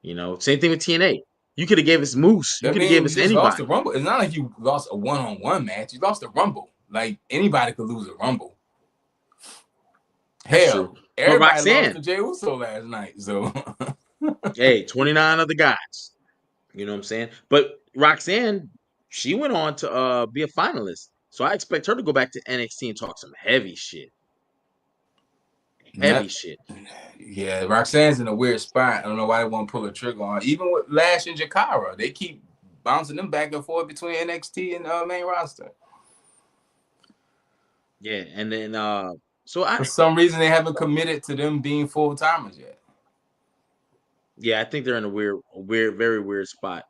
You know, same thing with TNA. You could have gave us Moose. You That could have gave means us you just lost anybody. the Rumble. It's not like you lost a one-on-one match. You lost the Rumble. Like anybody could lose a Rumble. That's Hell, true. But everybody Roxanne, lost to Jey Uso last night. So hey, 29 other guys. You know what I'm saying? But Roxanne, she went on to be a finalist. So I expect her to go back to NXT and talk some heavy shit. Heavy shit. Yeah, Roxanne's in a weird spot. I don't know why they won't pull a trigger on. Even with Lash and Jakara, they keep bouncing them back and forth between NXT and main roster. Yeah, and then for some reason they haven't committed to them being full timers yet. Yeah, I think they're in a very weird spot.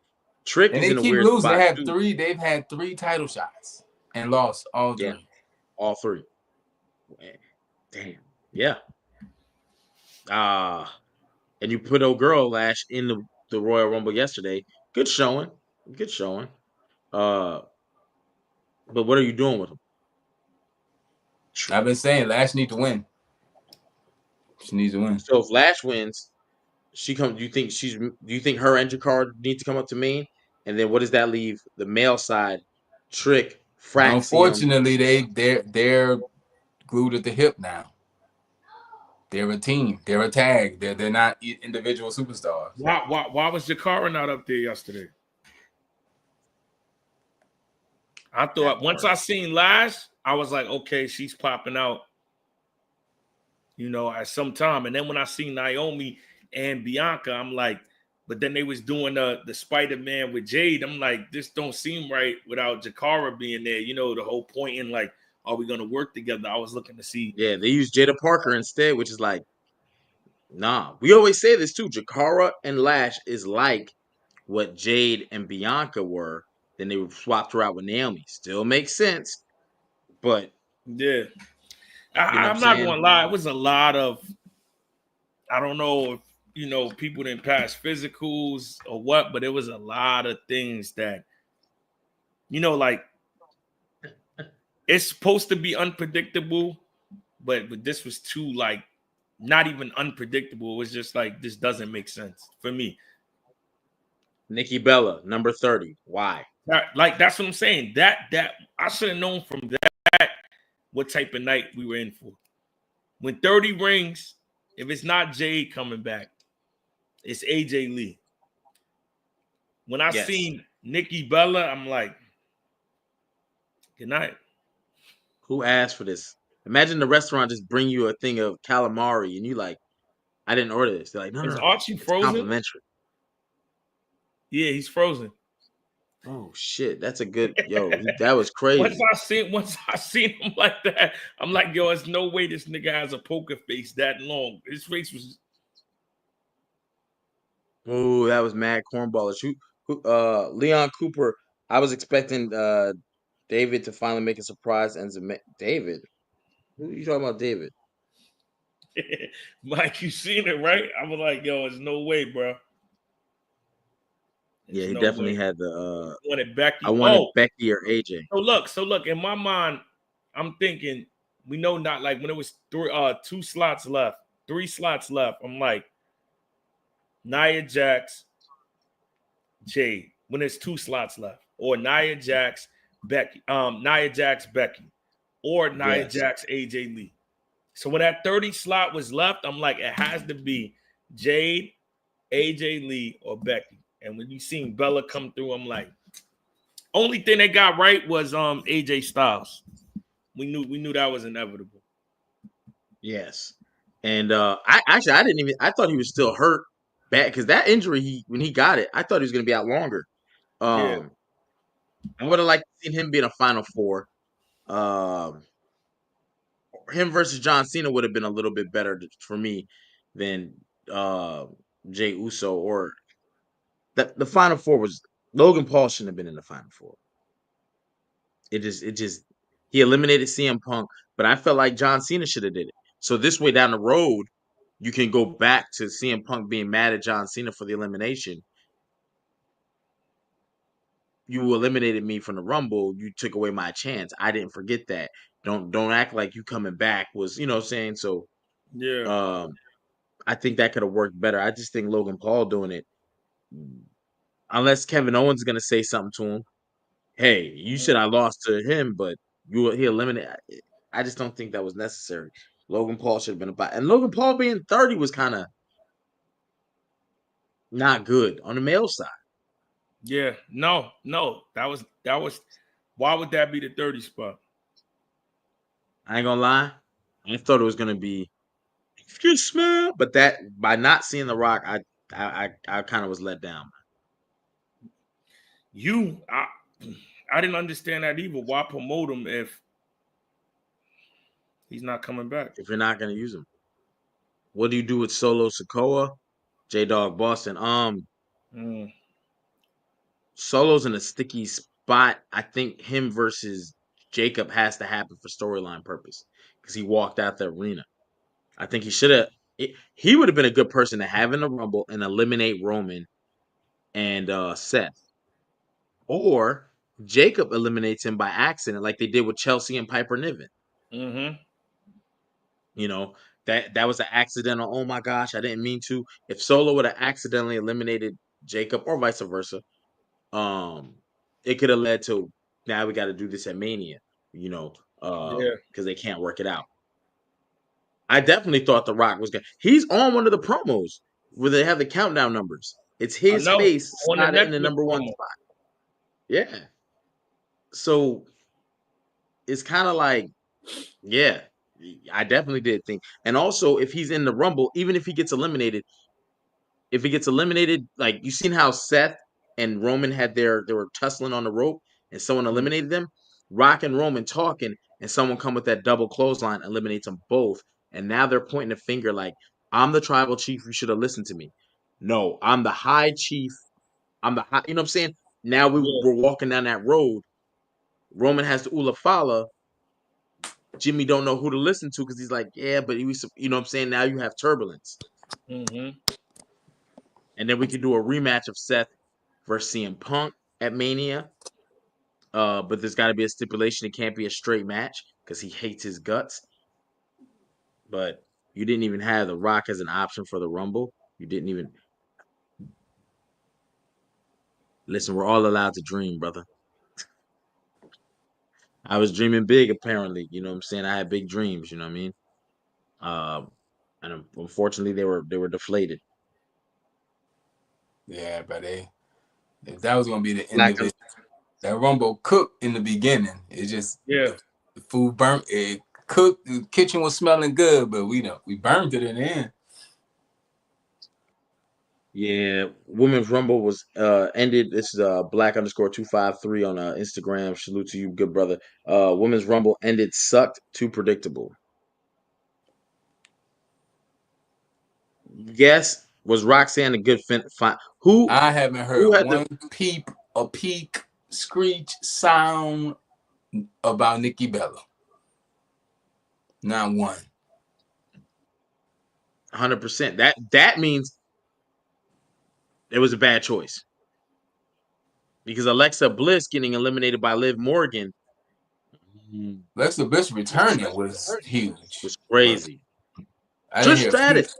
Trick and is they in a keep weird losing. spot They've too. had 3 title shots and lost all 3. Yeah, all 3. Damn. Yeah. And you put old girl Lash in the Royal Rumble yesterday. Good showing. Good showing. But what are you doing with him? I've been saying Lash needs to win. She needs to win. So if Lash wins, she comes. Do you think her and Jakar need to come up to main? And then what does that leave the male side? Trick, Fraxium. Unfortunately, they're glued at the hip now. They're a team. They're a tag. They're not individual superstars. Why was Jakara not up there yesterday? I thought once I seen Lash, I was like, okay, she's popping out, you know, at some time. And then when I seen Naomi and Bianca, I'm like, but then they was doing the Spider-Man with Jade. I'm like, this don't seem right without Jakara being there. You know, the whole point in like, are we gonna work together? I was looking to see. Yeah, they use Jada Parker instead, which is like, nah. We always say this too. Jakara and Lash is like what Jade and Bianca were. Then they swapped her out with Naomi. Still makes sense, but yeah, you know I'm not gonna lie. It was a lot of, I don't know if you know people didn't pass physicals or what, but it was a lot of things that, you know, like it's supposed to be unpredictable, but this was too like not even unpredictable. It was just like this doesn't make sense for me. Nikki Bella, number 30. Why? That's what I'm saying. That I should have known from that what type of night we were in for. When 30 rings, if it's not Jade coming back, it's AJ Lee. When I seen Nikki Bella, I'm like, good night. Who asked for this? Imagine the restaurant just bring you a thing of calamari and you like, I didn't order this. They're like, no, Is Archie it's frozen? complimentary. Yeah, he's frozen. Oh shit, that's a good that was crazy. Once I seen him like that, I'm like, yo, there's no way this nigga has a poker face that long. His face was. Oh, that was mad cornballish. Leon Cooper. I was expecting David to finally make a surprise and David. Who are you talking about, David? Mike, you seen it, right? I was like, yo, there's no way, bro. Yeah, he definitely had the wanted Becky. I wanted Becky or AJ. So look, in my mind, I'm thinking we know not like when it was 3 slots left, 3 slots left. I'm like Nia Jax, Jade, when there's 2 slots left, or Nia Jax, Becky, Nia Jax, Becky, or Nia Yes. Jax, AJ Lee. So when that 30 slot was left, I'm like, it has to be Jade, AJ Lee, or Becky. And when you seen Bella come through, I'm like, only thing they got right was AJ Styles. We knew that was inevitable. Yes. And I thought he was still hurt bad because that injury when he got it, I thought he was gonna be out longer. Yeah. I would have liked to see him be in a Final Four. Um, him versus John Cena would have been a little bit better for me than Jay Uso or the Final Four was Logan Paul shouldn't have been in the Final Four. It just he eliminated CM Punk, but I felt like John Cena should have did it. So this way down the road, you can go back to CM Punk being mad at John Cena for the elimination. You eliminated me from the Rumble. You took away my chance. I didn't forget that. Don't act like you coming back was, you know what I'm saying? So Yeah. I think that could have worked better. I just think Logan Paul doing it, unless Kevin Owens is gonna say something to him. Hey, you said I lost to him, but he eliminated. I just don't think that was necessary. Logan Paul should have been about, and Logan Paul being 30 was kind of not good on the male side. Yeah. No. That was why would that be the 30 spot? I ain't gonna lie. I thought it was gonna be excuse me, but that by not seeing The Rock, I kind of was let down. I didn't understand that either. Why promote him if he's not coming back? If you're not gonna use him, what do you do with Solo Sikoa, J Dog Boston? Solo's in a sticky spot. I think him versus Jacob has to happen for storyline purpose because he walked out the arena. I think he should have. He would have been a good person to have in the Rumble and eliminate Roman and Seth, or Jacob eliminates him by accident, like they did with Chelsea and Piper Niven. Mm-hmm. You know that was an accidental. Oh my gosh, I didn't mean to. If Solo would have accidentally eliminated Jacob, or vice versa, it could have led to now we got to do this at Mania. You know, Yeah. because they can't work it out. I definitely thought The Rock was good. He's on one of the promos where they have the countdown numbers. It's I his know. face On the slotted in the Netflix number one promo. spot. Yeah. So it's kind of like, yeah, I definitely did think. And also, if he's in the Rumble, even if he gets eliminated, like you seen how Seth and Roman they were tussling on the rope and someone eliminated them. Rock and Roman talking, and someone come with that double clothesline, eliminates them both. And now they're pointing a finger like, I'm the tribal chief. You should have listened to me. No, I'm the high chief. I'm the high, you know what I'm saying? Now Yeah. we're walking down that road. Roman has the Ula Fala. Jimmy don't know who to listen to because he's like, yeah, but he was, you know what I'm saying? Now you have turbulence. Mm-hmm. And then we could do a rematch of Seth versus CM Punk at Mania. But there's got to be a stipulation. It can't be a straight match because he hates his guts. But you didn't even have The Rock as an option for the Rumble. You didn't even listen. We're all allowed to dream, brother. I was dreaming big, apparently. You know what I'm saying? I had big dreams. You know what I mean? And unfortunately, they were deflated. Yeah, but if that was gonna be the end Like of it, that Rumble cooked in the beginning. It just Yeah. the food burnt. It cooked. The kitchen was smelling good, but we burned it in the end. yeah, Women's Rumble was ended. This is black underscore 253 on Instagram. Salute to you, good brother. Women's Rumble ended sucked, too predictable. Yes, was Roxanne a good who I haven't heard had the one peak, screech sound about Nikki Bella. Not one. 100%? That means it was a bad choice because Alexa Bliss getting eliminated by Liv Morgan Alexa Bliss returning was huge, was but crazy. I didn't Trish hear a peak. Stratus.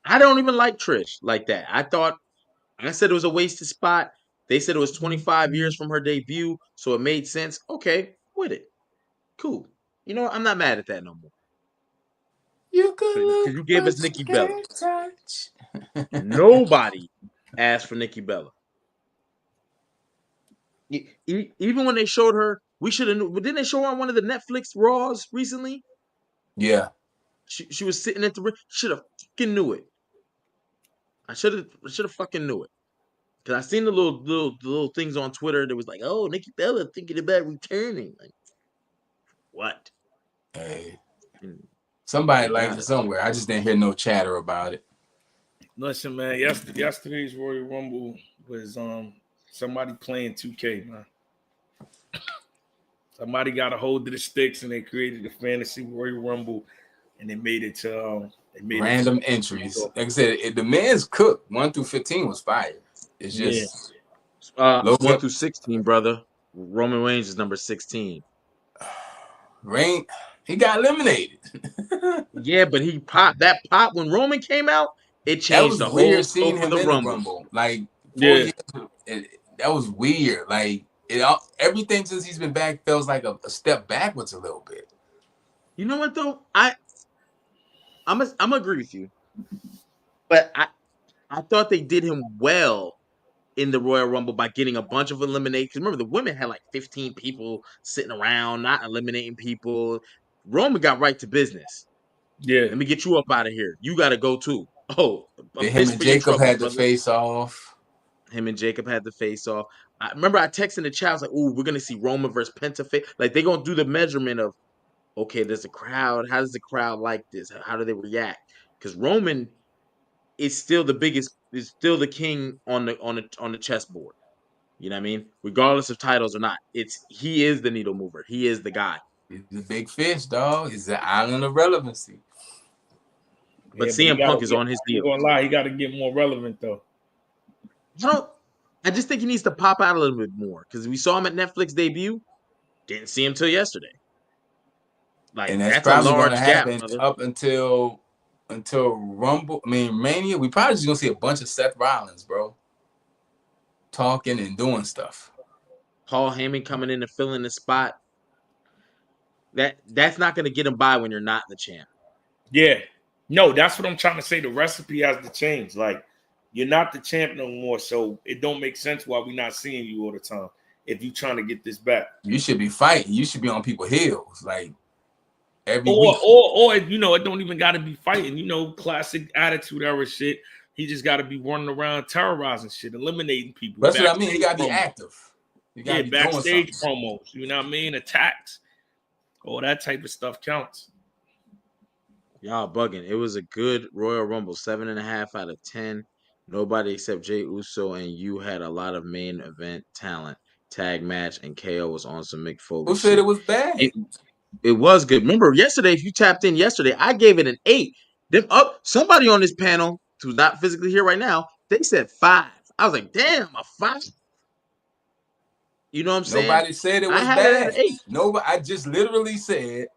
I don't even like Trish like that. I said it was a wasted spot. They said it was 25 years from her debut, so it made sense. Okay, with it. Cool. You know what? I'm not mad at that no more. You can Because look, you gave but us Nikki you Bella. can't touch. Nobody asked for Nikki Bella. Even when they showed her, we should have knew. Didn't they show her on one of the Netflix Raws recently? Yeah. She was sitting at the ring. Should have fucking knew it. I should have fucking knew it. Cause I seen the little things on Twitter that was like, "Oh, Nikki Bella thinking about returning." Like, what? Hey. And Somebody they liked got it it. somewhere. I just didn't hear no chatter about it. Listen, man. Yesterday's Royal Rumble was somebody playing 2K, man. Somebody got a hold of the sticks and they created the fantasy Royal Rumble, and they made it to Random entries. Like I said, the men's cook 1 through 15 was fire. It's just 1 through 16, brother. Roman Reigns is number 16. Reign. He got eliminated. Yeah, but he popped that pop when Roman came out. It That changed was the weird whole seeing scope of him the in the Rumble. Rumble. Like 4 years, that was weird. Like everything since he's been back feels like a step backwards a little bit. You know what though? I'm agree with you, but I thought they did him well in the Royal Rumble by getting a bunch of eliminations. Remember, the women had like 15 people sitting around, not eliminating people. Roman got right to business. Yeah. Let me get you up out of here. You got to go too. Oh, I'm Him pissed and for your Jacob troubles, had to brother. face off. Him and Jacob had the face off. I remember I texted the chat. I was like, "Ooh, we're gonna see Roman versus Pentaface." Like they're gonna do the measurement of, okay, there's a crowd. How does the crowd like this? How do they react? Because Roman is still the biggest, is still the king on the chessboard. You know what I mean? Regardless of titles or not, he is the needle mover. He is the guy. He's the big fish, dog. He's the island of relevancy. But Yeah, but he CM got Punk to is get. on his I ain't deal. gonna lie, he got to get more relevant though. I just think he needs to pop out a little bit more because we saw him at Netflix debut. Didn't see him till yesterday. Like And that's that's a probably going to large gap, happen brother. up until Rumble. I mean, Mania. We probably just gonna see a bunch of Seth Rollins, bro, talking and doing stuff. Paul Heyman coming in and filling the spot. That's not going to get him by when you're not the champ. Yeah, no, that's what I'm trying to say. The recipe has to change. Like you're not the champ no more, so it don't make sense why we're not seeing you all the time. If you're trying to get this back, You should be fighting. You should be on people's heels like every or week. it don't even got to be fighting. Classic attitude era shit. He just got to be running around terrorizing shit, eliminating people. That's what I mean. He got to be promos. active. You got to be doing Backstage something. promos. You know what I mean? Attacks, all that type of stuff counts. Y'all bugging. It was a good Royal Rumble, 7.5 out of 10. Nobody except Jey Uso and you had a lot of main event talent. Tag match and KO was on some Mick Foley Who said shit. it was bad? It was good. Remember yesterday, if you tapped in yesterday, I gave it an 8. Somebody on this panel who's not physically here right now, they said 5. I was like, damn, a 5. You know what I'm saying? Nobody said it I was had it at bad. 8. Nobody. I just literally said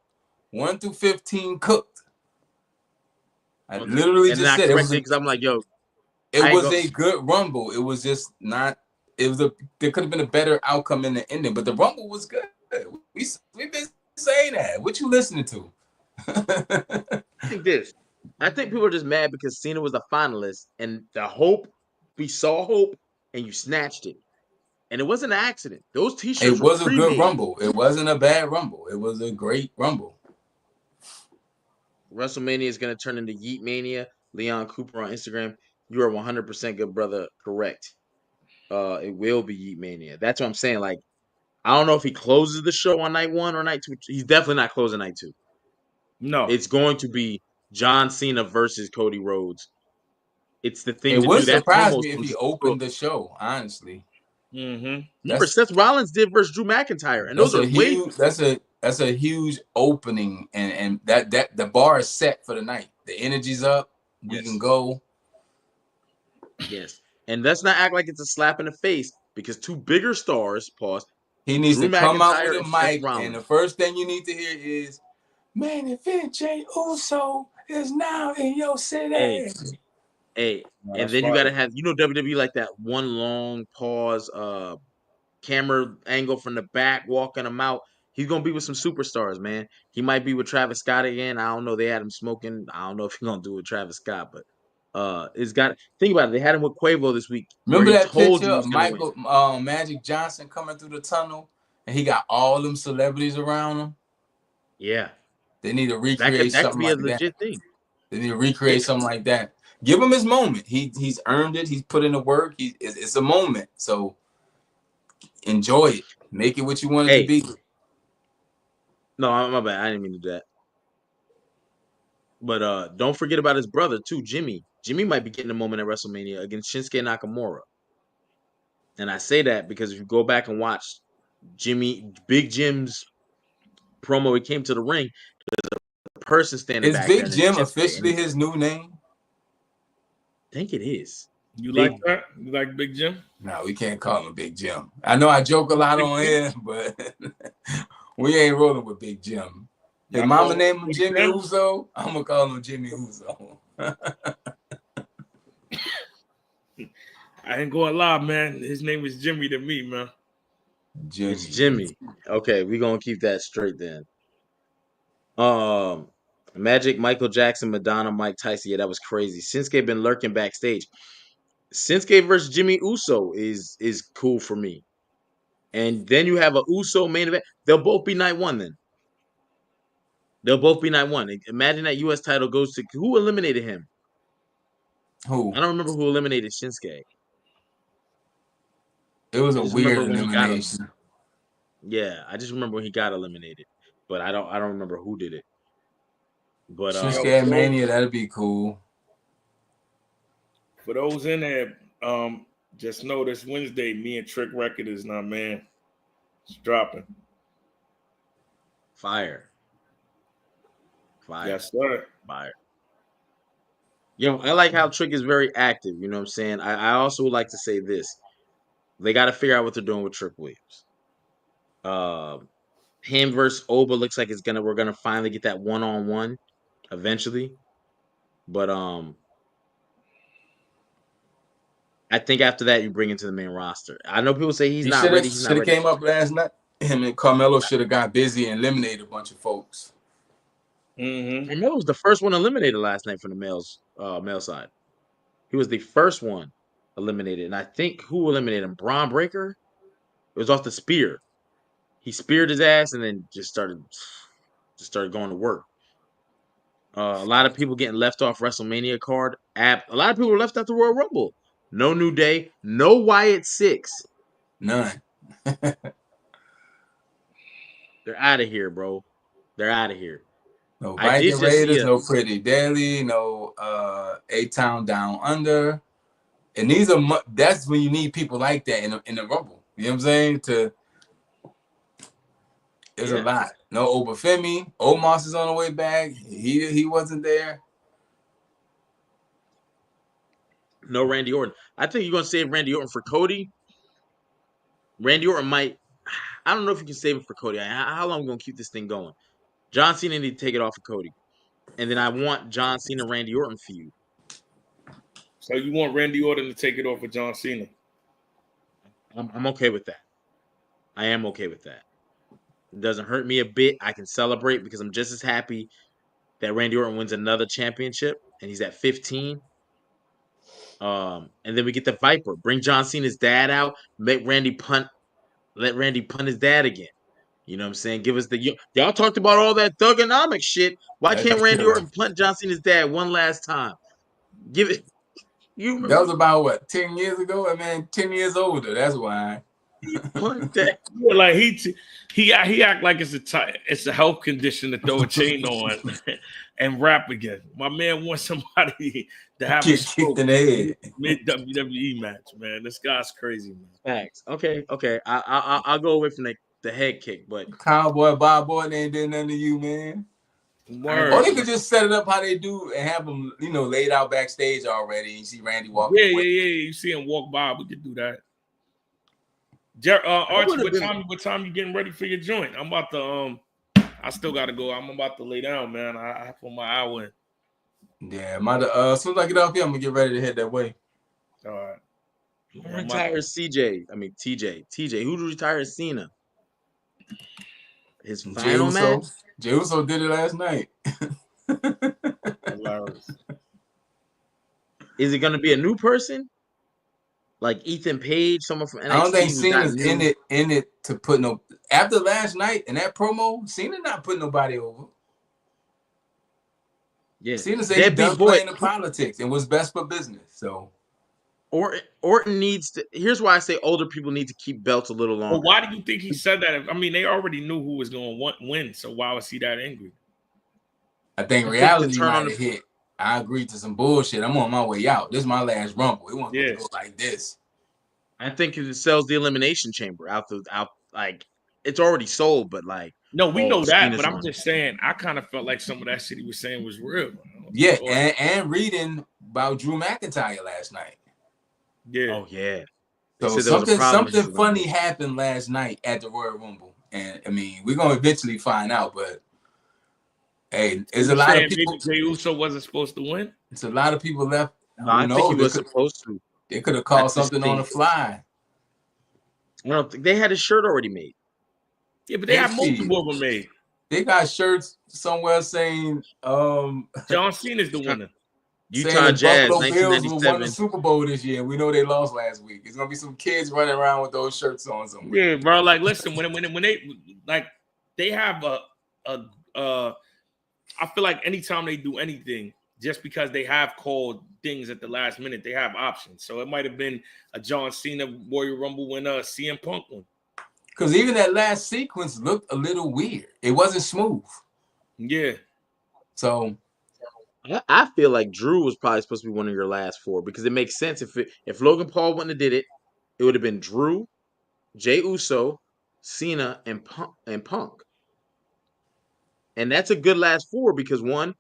1 through 15 cooked. I literally And then just I said corrected because I'm like, yo, it was a good Rumble. It was just not. It was there could have been a better outcome in the ending, but the Rumble was good. We've been saying that. What you listening to? I think this. I think people are just mad because Cena was a finalist and we saw hope, and you snatched it. And it wasn't an accident. Those t-shirts It were was a good pre-made. Rumble. It wasn't a bad Rumble. It was a great Rumble. WrestleMania is going to turn into Yeet Mania. Leon Cooper on Instagram. You are 100% good, brother. Correct. It will be Yeet Mania. That's what I'm saying. Like, I don't know if he closes the show on night 1 or night 2. He's definitely not closing night 2. No, It's going to be John Cena versus Cody Rhodes. It's the thing It to would do. That surprise promo. me if he opened the show. Honestly, Remember, Seth Rollins did versus Drew McIntyre, and those that's are a way. huge. That's a huge opening, and that the bar is set for the night. The energy's up. We can go. Yes, and let's not act like it's a slap in the face because two bigger stars. Pause. He needs Drew to come out with McIntyre a and Seth mic, and Rollins. the first thing you need to hear is, "Main event Jey Uso is now in your city." Hey, Hey, No, and that's then you fire. gotta have WWE like that one long pause, camera angle from the back, walking him out. He's gonna be with some superstars, man. He might be with Travis Scott again. I don't know. They had him smoking. I don't know if he's gonna do it with Travis Scott, but it's got. Think about it. They had him with Quavo this week, where Remember he that told picture you of he's gonna win. Michael Magic Johnson coming through the tunnel, and he got all them celebrities around him? Yeah, They need to that recreate could something be a like that. legit thing. They need to Yeah, recreate something like that. Give him his moment. He's earned it. He's put in the work. It's a moment. So enjoy it. Make it what you want it to hey, be. no, my bad. I didn't mean to do that. But don't forget about his brother too, Jimmy. Jimmy might be getting a moment at WrestleMania against Shinsuke Nakamura. And I say that because if you go back and watch Big Jim's promo, he came to the ring, the person standing Is back there, Big and it's Jim Shinsuke. And officially his new name? I think it is. You like Big. that? You like Big Jim? No, we can't call him Big Jim. I know I joke a lot Big on Jim? here, but we ain't rolling with Big Jim. His Y'all mama call him named him Big Jimmy Jim? Uso. I'm gonna call him Jimmy Uso. I ain't gonna lie, man. His name is Jimmy to me, man. It's Jimmy. Jimmy. Okay, we're gonna keep that straight then. Magic, Michael Jackson, Madonna, Mike Tyson. Yeah, that was crazy. Shinsuke been lurking backstage. Shinsuke versus Jimmy Uso is cool for me. And then you have a Uso main event. They'll both be night one then. They'll both be night one. Imagine that US title goes to who eliminated him? Who? I don't remember who eliminated Shinsuke. It was I a just weird remember when he got him. elimination. Yeah, I just remember when he got eliminated. But I don't remember who did it. But Yo, Shinsuke for those Mania, that'd be cool. for those in there, just know this Wednesday, me and Trick Record is not, man. It's dropping. fire. Fire. Yes, sir. Fire. I like how Trick is very active. You know what I'm saying? I also would like to say this. They got to figure out what they're doing with Trick Williams. Him versus Oba looks like we're gonna finally get that one-on-one eventually. But I think after that you bring him to the main roster. I know people say he's He not should have ready. He's not ready. came up last night. Him and Carmelo should have got busy and eliminated a bunch of folks. Mm-hmm. Carmelo was the first one eliminated last night from the male side. He was the first one eliminated, and I think who eliminated him? Braun Breaker. It was off the spear. He speared his ass and then just started going to work. A lot of people getting left off WrestleMania card. A lot of people were left out the Royal Rumble. No New Day. No Wyatt Six. None. They're out of here, bro. They're out of here. No I did Viking just see Raiders, no Pretty Daily, no A-Town Down Under. And these are that's when you need people like that in the Rumble. You know what I'm saying? There's a lot. No Obafemi. Omos is on the way back. He wasn't there. No Randy Orton. I think you're gonna save Randy Orton for Cody. Randy Orton might. I don't know if you can save it for Cody. How long are we gonna keep this thing going? John Cena need to take it off of Cody, and then I want John Cena Randy Orton feud. So you want Randy Orton to take it off of John Cena? I'm okay with that. I am okay with that. It doesn't hurt me a bit. I can celebrate because I'm just as happy that Randy Orton wins another championship and he's at 15. And then we get the Viper. Bring John Cena's dad out. Let Randy punt his dad again. You know what I'm saying? Give us y'all talked about all that thugonomics shit. Why can't That's Randy true. Orton punt John Cena's dad one last time? Give it. You That remember was about what, 10 years ago? I mean, 10 years older. That's why. he punt that? Yeah, like he act like it's a health condition to throw a chain on and rap again. My man wants somebody to have a Get stroke kicked in the head. mid WWE match, man. This guy's crazy, man. Facts. Okay. I'll go away from the head kick, but Cowboy, Bob Boy, they ain't did nothing to you, man. Or Word. they could just set it up how they do and have them, laid out backstage already. You see Randy walking Yeah. away. You see him walk by, we could do that. Archie, what time you getting ready for your joint? I'm about to I still gotta go. I'm about to lay down, man. I put my hour in. Yeah, as soon as I get off here, I'm gonna get ready to head that way. All right. Who retired CJ? I mean TJ. TJ. Who retired Cena? His Jey final Uso. match? Jey Uso did it last night. Hilarious. Is it gonna be a new person? Like Ethan Page, someone from I don't think NXT who's not Cena's new? in it to put no. After last night and that promo, Cena not putting nobody over. Yeah. Cena said he done Deadbeat boy. playing the politics and what's best for business. So Orton needs to. Here's why I say older people need to keep belts a little But longer. why do you think he said that? I mean, they already knew who was going to win, so why was he that angry? I think To reality turn on might the. have hit. I agreed to some bullshit. I'm on my way out. This is my last Rumble. It wasn't supposed Yeah. to go like this. I think it sells the elimination chamber out like it's already sold, but like No, we know that, Cena's but I'm on. just saying, I kind of felt like some of that shit he was saying was real. Yeah, and reading about Drew McIntyre last night. Yeah. Oh yeah. They So said there was a problem. something funny happened last night at the Royal Rumble, and I mean we're gonna eventually find out. But hey, there's a lot of people. Maybe Jey Uso wasn't supposed to win. It's a lot of people left. No, I think he was supposed to. They could have I called just something on the think fly. I don't think they had a shirt already made. Yeah, but they have multiple of them made. They got shirts somewhere saying John Cena's the winner. Utah Jazz, Buffalo Bills will win the 1997. Super Bowl this year. We know they lost last week. It's gonna be some kids running around with those shirts on somewhere. Yeah, bro. Like, listen, when they like, they have I feel like anytime they do anything, just because they have called things at the last minute, they have options. So it might have been a John Cena Royal Rumble winner, a CM Punk one. Because even that last sequence looked a little weird. It wasn't smooth. Yeah. So I feel like Drew was probably supposed to be one of your last four because it makes sense if Logan Paul wouldn't have did it, it would have been Drew, Jey Uso, Cena, and Punk. And that's a good last four because one,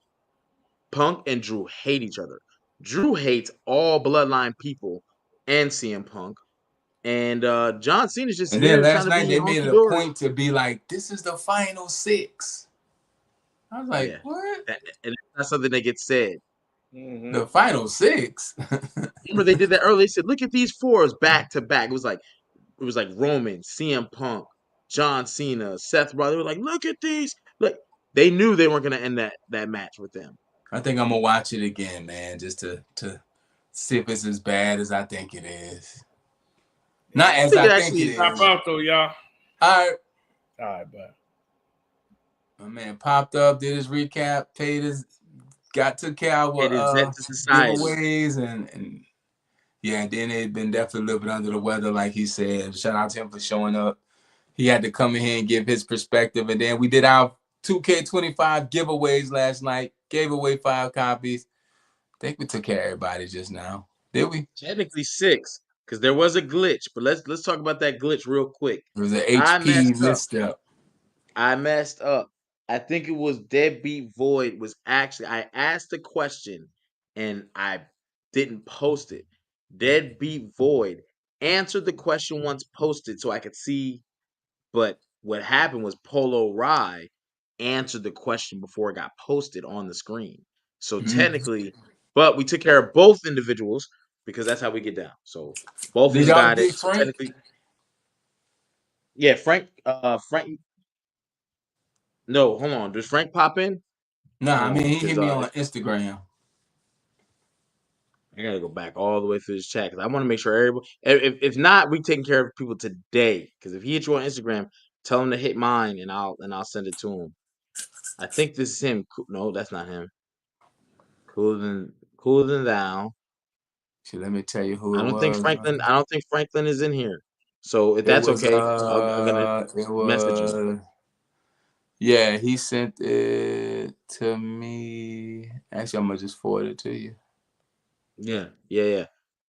Punk and Drew hate each other. Drew hates all bloodline people and CM Punk. And John Cena's just and then here trying last to night be they made hunky it a dory. point to be like, this is the final six. I was like, what? And that's something that gets said. Mm-hmm. The final six. Remember they did that earlier. They said, look at these fours back to back. It was like Roman, CM Punk, John Cena, Seth Rollins. They were like, look at these. Like they knew they weren't gonna end that match with them. I think I'm gonna watch it again, man, just to see if it's as bad as I think it is. Not as I think it is. Pop out though, y'all. All right, bye. My man popped up, did his recap, took care of giveaways and yeah, and then they'd been definitely a little bit under the weather, like he said. Shout out to him for showing up. He had to come in here and give his perspective. And then we did our 2K25 giveaways last night. Gave away 5 copies. I think we took care of everybody just now. Did we? Technically 6, because there was a glitch. But let's talk about that glitch real quick. It was an HP misstep. I messed up. I think it was Deadbeat Void was actually I asked the question and I didn't post it. Deadbeat Void answered the question once posted so I could see, but what happened was Polo Rye answered the question before it got posted on the screen. So technically, but we took care of both individuals because that's how we get down. So both of them got it. So technically, yeah, Frank. No, hold on. Does Frank pop in? No, I mean he hit me on Instagram. I gotta go back all the way through this chat because I want to make sure everybody. If not, we taking care of people today. Because if he hits you on Instagram, tell him to hit mine and I'll send it to him. I think this is him. No, that's not him. Cooler than thou. So let me tell you who I don't think Franklin is in here. So if that's okay, I'm gonna message him. Yeah, he sent it to me. Actually, I'm gonna just forward it to you. Yeah.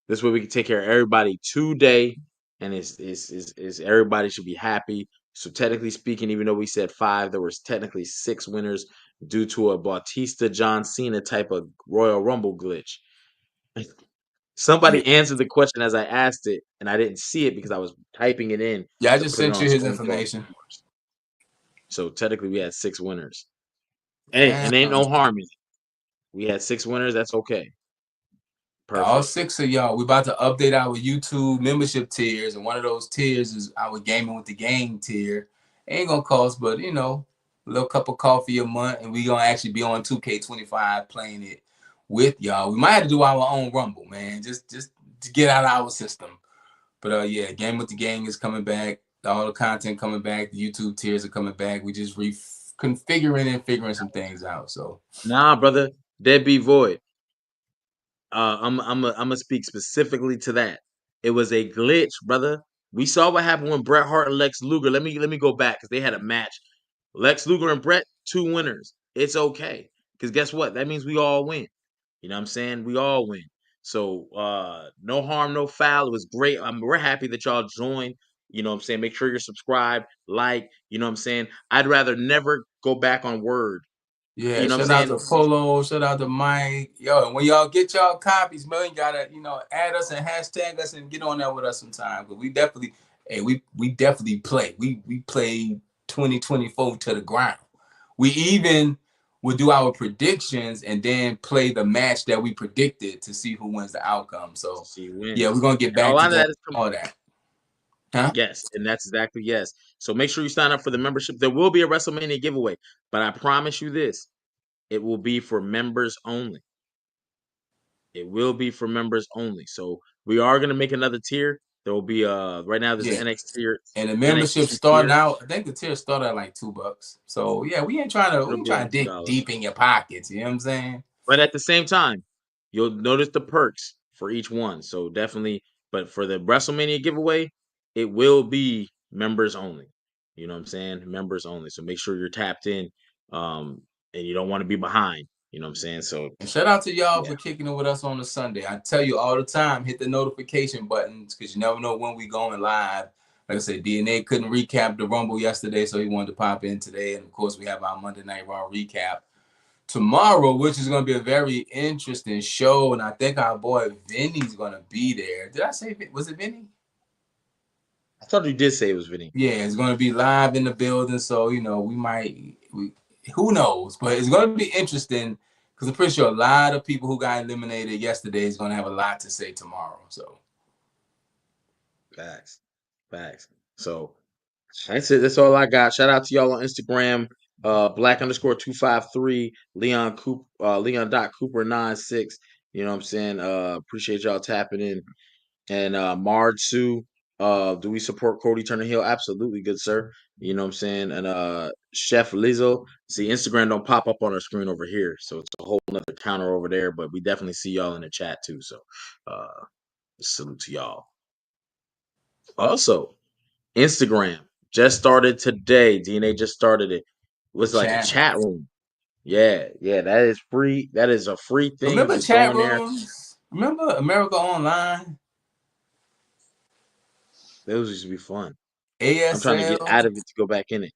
This way we can take care of everybody today, and it's everybody should be happy. So technically speaking, even though we said 5, there was technically 6 winners due to a Bautista John Cena type of Royal Rumble glitch. Somebody answered the question as I asked it, and I didn't see it because I was typing it in. Yeah, I just sent you his information. So technically, we had 6 winners. Hey, and ain't no harm in it. We had 6 winners. That's okay. All Perfect. 6 of y'all. We about to update our YouTube membership tiers, and one of those tiers is our Gaming with the Gang tier. Ain't gonna cost, but a little cup of coffee a month, and we gonna actually be on 2K25 playing it with y'all. We might have to do our own Rumble, man, just to get out of our system. But yeah, Game with the Gang is coming back. All the content coming back. The YouTube tiers are coming back. We just reconfiguring and figuring some things out. So Nah, brother. Deadbeat Void. I'm gonna speak specifically to that. It was a glitch, brother. We saw what happened when Bret Hart and Lex Luger. Let me go back because they had a match. Lex Luger and Bret, 2 winners. It's okay because guess what? That means we all win. You know what I'm saying? We all win. So no harm, no foul. It was great. We're happy that y'all joined. You know what I'm saying? Make sure you're subscribed, like. You know what I'm saying? I'd rather never go back on word. yeah, You know what I'm shout out to saying? Polo, shout out to Mike. Yo, and when y'all get y'all copies, man, you gotta, add us and hashtag us and get on there with us sometime. But we definitely, hey, we definitely play. We play 2024 to the ground. We even would do our predictions and then play the match that we predicted to see who wins the outcome. So She yeah, we're wins. gonna get And a back to lot of doing that is all that. Huh? yes, and that's exactly yes. So make sure you sign up for the membership. There will be a WrestleMania giveaway, but I promise you this: it will be for members only. It will be for members only. So we are gonna make another tier. There will be right now there's Yeah. an And the membership NXT starting tier. out, I think the tier started at like $2. So yeah, we ain't trying It'll be to like dig $2. deep in your pockets. You know what I'm saying? But at the same time, you'll notice the perks for each one. So definitely, but for the WrestleMania giveaway, it will be members only. You know what I'm saying? Members only. So make sure you're tapped in, and you don't want to be behind. You know what I'm saying? So And shout out to y'all yeah, for kicking it with us on the Sunday. I tell you all the time, hit the notification buttons because you never know when we going live. Like I said, DNA couldn't recap the Rumble yesterday, so he wanted to pop in today. And of course, we have our Monday Night Raw recap tomorrow, which is going to be a very interesting show. And I think our boy Vinny's going to be there. Did I say, was it Vinny? I thought you did say it was Vinny. Yeah, it's going to be live in the building. So, who knows? But it's going to be interesting because I'm pretty sure a lot of people who got eliminated yesterday is going to have a lot to say tomorrow. So, Facts, facts. So that's it. That's all I got. Shout out to y'all on Instagram. Black_253 Leon Coop Leon.Cooper96. You know what I'm saying? Appreciate y'all tapping in. And Marge Sue, do we support Cody Turner Hill? Absolutely, good sir. You know what I'm saying? And Chef Lizzo. See, Instagram don't pop up on our screen over here. So it's a whole nother counter over there, but we definitely see y'all in the chat too. So salute to y'all. Also, Instagram just started today. DNA just started it. It was like a chat. chat room. Yeah, that is free. That is a free thing. You Remember just go chat in there. rooms? Remember America Online? Those used to be fun. I'm trying to get ASL? out of it to go back in it.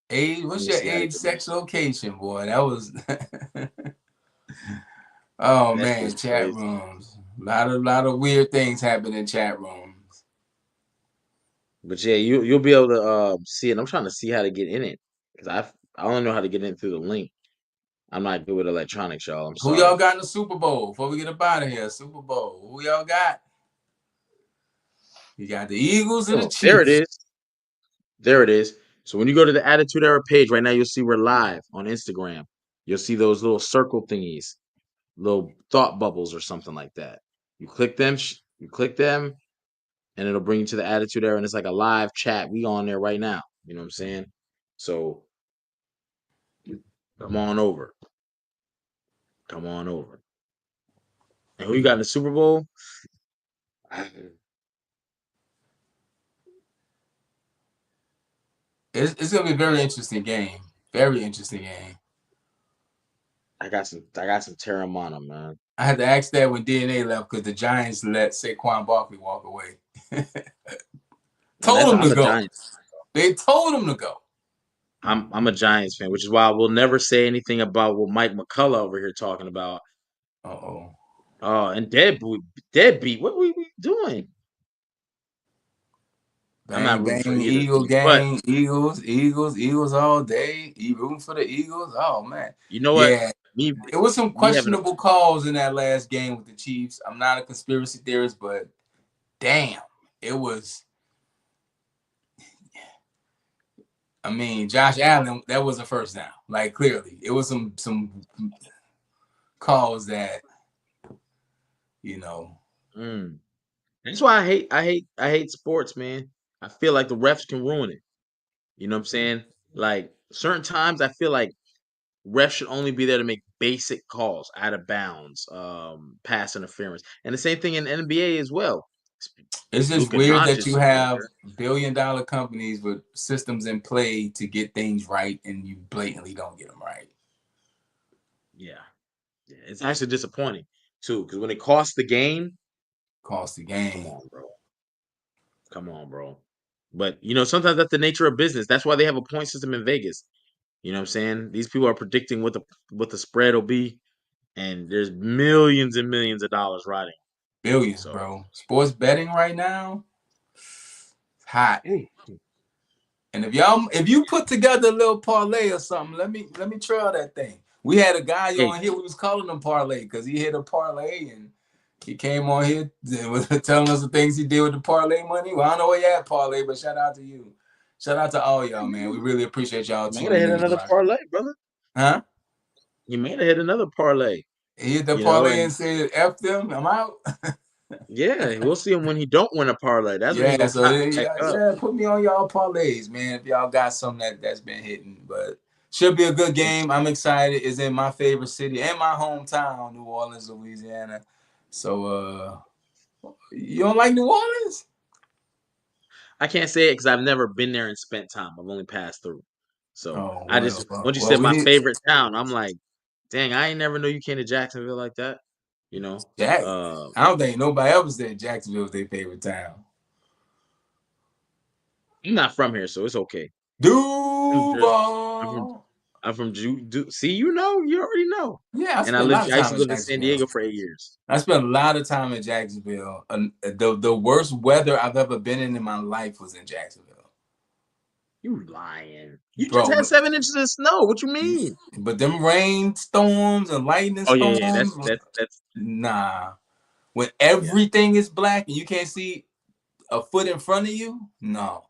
Let What's me your see how to age, get back. sex, location, boy? That was. Oh That man, shit's chat crazy. rooms. A lot of weird things happen in chat rooms. But yeah, you'll be able to see it. I'm trying to see how to get in it because I only know how to get in through the link. I'm not good with electronics, y'all. I'm Who y'all sorry. got in the Super Bowl? Before we get up out of here, Super Bowl. Who y'all got? You got the Eagles or the Oh, there it Chiefs? is. There it is. So when you go to the Attitude Era page right now, you'll see we're live on Instagram. You'll see those little circle thingies, little thought bubbles or something like that. You click them. You click them, and it'll bring you to the Attitude Era, and it's like a live chat. We on there right now. You know what I'm saying? So come on over. Come on over. And who you got in the Super Bowl? I It's gonna be a very interesting game. Very interesting game. I got some Terramana, man. I had to ask that when DNA left because the Giants let Saquon Barkley walk away. And Told him I'm to a go. Giants. They told him to go. I'm a Giants fan, which is why we'll never say anything about what Mike McCullough over here talking about. Uh-oh. Oh, and deadbeat. What we doing? I'm not Bang, rooting for bang, either Eagle team, but gang. Eagles all day. You rooting for the Eagles? Oh, man. you know what? Yeah. It was some questionable calls in that last game with the Chiefs. I'm not a conspiracy theorist, but damn, it was. I mean, Josh Allen, that was a first down. Like clearly, it was some calls that, you know. That's why I hate sports, man. I feel like the refs can ruin it. You know what I'm saying? Like certain times, I feel like refs should only be there to make basic calls, out of bounds, pass interference, and the same thing in NBA as well. It's just Luka weird that you Doncic out have there. billion-dollar companies with systems in play to get things right, and you blatantly don't get them right. Yeah, it's actually disappointing too, because when it costs the game, cost the game. Come on, bro. Come on, bro. But you know, sometimes that's the nature of business. That's why they have a point system in Vegas. You know what I'm saying? These people are predicting what the spread will be, and there's millions and millions of dollars riding. Billions, bro. Sports betting right now, hot. And if you put together a little parlay or something, let me trail that thing. We had a guy on here. We was calling him parlay because he hit a parlay and he came on here telling us the things he did with the parlay money. Well, I don't know where you at, parlay, but shout out to you. Shout out to all y'all, man. We really appreciate y'all tuning in. Hit another parlay, brother. Huh? You may have hit another parlay. He hit the parlay and said, "F them, I'm out." Yeah, we'll see him when he don't win a parlay. That's when he gonna put me on y'all parlays, man. If y'all got something that's been hitting, but should be a good game. I'm excited. It's in my favorite city and my hometown, New Orleans, Louisiana. So, you don't like New Orleans? I can't say it because I've never been there and spent time. I've only passed through. So once you said my favorite town, I'm like, dang, I ain't never know you came to Jacksonville like that. You know, I don't think nobody ever said Jacksonville was their favorite town. I'm not from here, so it's okay. Duval. I'm from See, you already know. Yeah, I used to live in San Diego for 8 years. I spent a lot of time in Jacksonville. The worst weather I've ever been in my life was in Jacksonville. You lying. You just had 7 inches of snow. What you mean? But them rainstorms and lightning storms. Yeah, that's nah. When everything is black and you can't see a foot in front of you, no.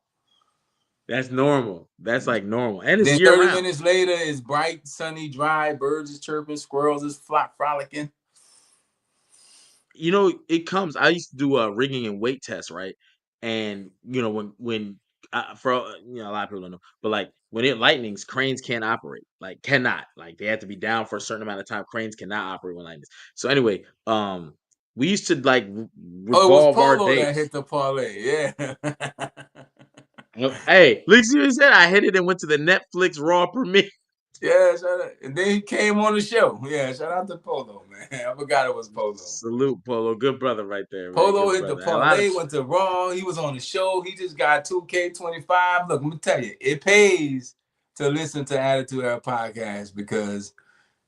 That's normal. That's like normal. And it's then year 30 round. minutes later, it's bright, sunny, dry, birds is chirping, squirrels is frolicking. You know, it comes. I used to do a rigging and weight test, right? And you know, when for a lot of people don't know, but like when it lightnings, cranes can't operate. Like cannot. Like they have to be down for a certain amount of time. Cranes cannot operate when lightnings. So anyway, we used to like revolve our days. That hit the parlay, yeah. Hey, look, see what he said? I hit it and went to the Netflix Raw premiere. Yeah, shout out. And then he came on the show. Yeah, shout out to Polo, man. I forgot it was Polo. Salute, Polo. Good brother right there. Polo hit the parlay, went to Raw. He was on the show. He just got 2K25. Look, let me tell you, it pays to listen to Attitude Era podcast because,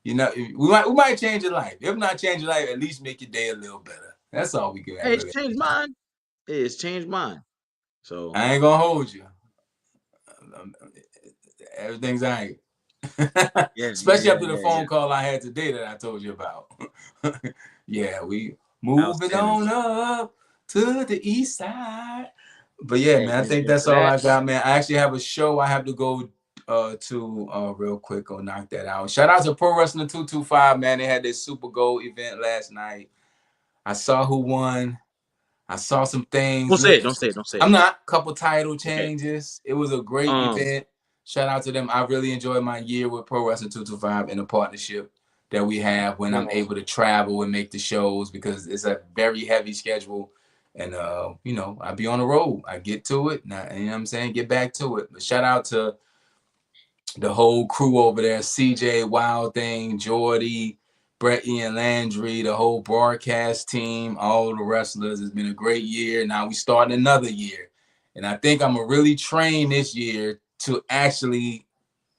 we might change your life. If not change your life, at least make your day a little better. That's all we can. Hey, it's changed mine. It's changed mine. So I ain't gonna hold you. Everything's all right. Especially after the phone call I had today that I told you about. Yeah, we moving on up to the east side. But yeah, man, I think that's all I got, man. I actually have a show I have to go to real quick. Go knock that out. Shout out to Pro Wrestling 225, man. They had this Super Gold event last night. I saw who won. I saw some things. Don't say it. I'm not. Couple title changes. Okay. It was a great event. Shout out to them. I really enjoyed my year with Pro Wrestling 225 and the partnership that we have when I'm able to travel and make the shows because it's a very heavy schedule. And, I be on the road. I get to it. Now, you know what I'm saying? Get back to it. But shout out to the whole crew over there. CJ, Wild Thing, Jordy, Brett Ian Landry, the whole broadcast team, all the wrestlers. It's been a great year. Now we starting another year. And I think I'm going to really train this year to actually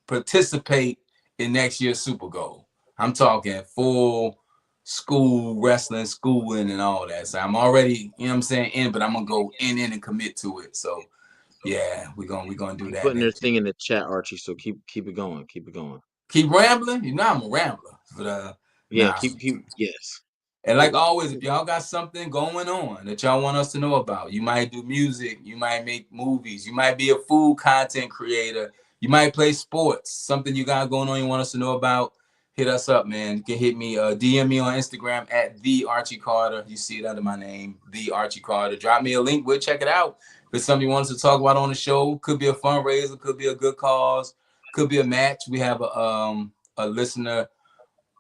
participate in next year's Super Bowl. I'm talking full school wrestling, schooling, and all that. So I'm already, in, but I'm going to go in and commit to it. So, yeah, we're gonna do that. Putting their thing in the chat, Archie. So keep it going. Keep it going. Keep rambling. I'm a rambler. But Yeah, nah. keep yes. And like always, if y'all got something going on that y'all want us to know about, you might do music, you might make movies, you might be a food content creator, you might play sports, something you got going on you want us to know about, hit us up, man. You can hit me, DM me on Instagram at the Archie Carter. You see it under my name, the Archie Carter. Drop me a link, we'll check it out. If it's something you want us to talk about on the show, could be a fundraiser, could be a good cause, could be a match. We have a listener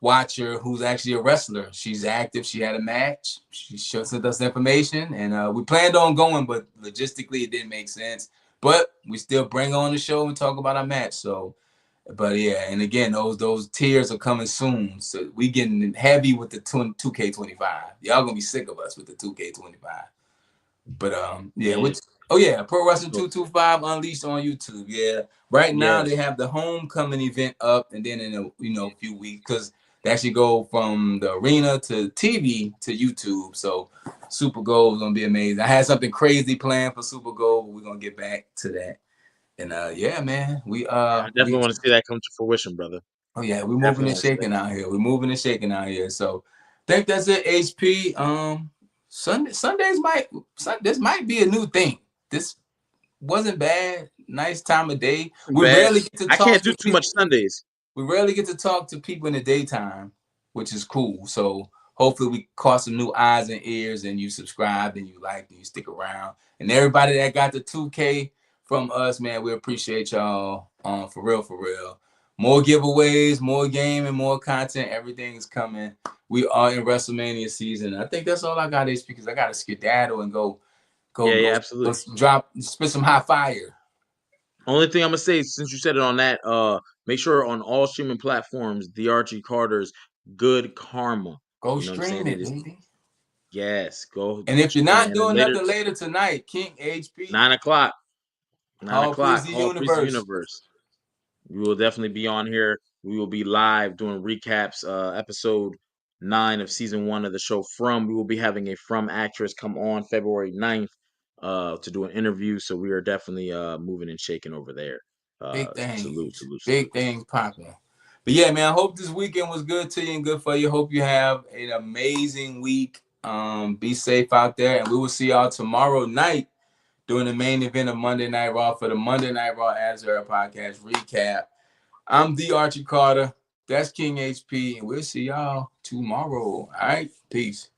watcher who's actually a wrestler. She's active. She had a match. She sent us information, and we planned on going, but logistically it didn't make sense. But we still bring her on the show and talk about our match. So, but yeah, and again, those tiers are coming soon. So we getting heavy with the 2K25. Y'all gonna be sick of us with the 2K25. But yeah, Man. which Pro Wrestling 225 Unleashed on YouTube. Yeah, right now Yes. they have the homecoming event up, and then in a few weeks, because they actually go from the arena to TV to YouTube. So Super Gold is gonna be amazing. I had something crazy planned for Super Gold, but we're gonna get back to that. And yeah, man, I definitely want to see that come to fruition, brother. oh yeah, we're moving Definitely and want to see that. shaking out here. We're moving and shaking out here. So I think that's it, HP. Sundays this might be a new thing. This wasn't bad. Nice time of day. We Bad. rarely get to I talk can't do to too people. much Sundays. We rarely get to talk to people in the daytime, which is cool. So hopefully we caught some new eyes and ears, and you subscribed and you liked and you stick around. And everybody that got the 2K from us, man, we appreciate y'all. For real, for real. More giveaways, more gaming, more content. Everything is coming. We are in WrestleMania season. I think that's all I got is because I got to skedaddle and go Yeah, absolutely. spit some hot fire. Only thing I'm gonna say, since you said it on that, make sure on all streaming platforms, the Archie Carter's Good Karma. Go You know what I'm stream saying? it, It is baby. go And if you're not and then doing later nothing later tonight, King HP, 9 o'clock. 9 Hall Priest o'clock, the Hall Priest Universe. Universe. We will definitely be on here. We will be live doing recaps, episode 9 of season 1 of the show From. We will be having a From actress come on February 9th to do an interview. So we are definitely moving and shaking over there. Big Salute, things. salute, Big salute. things popping. But yeah, man, I hope this weekend was good to you and good for you. Hope you have an amazing week. Be safe out there, and we will see y'all tomorrow night during the main event of Monday Night Raw for the Monday Night Raw Azure podcast recap. I'm the Archie Carter. That's King HP, and we'll see y'all tomorrow. All right, peace.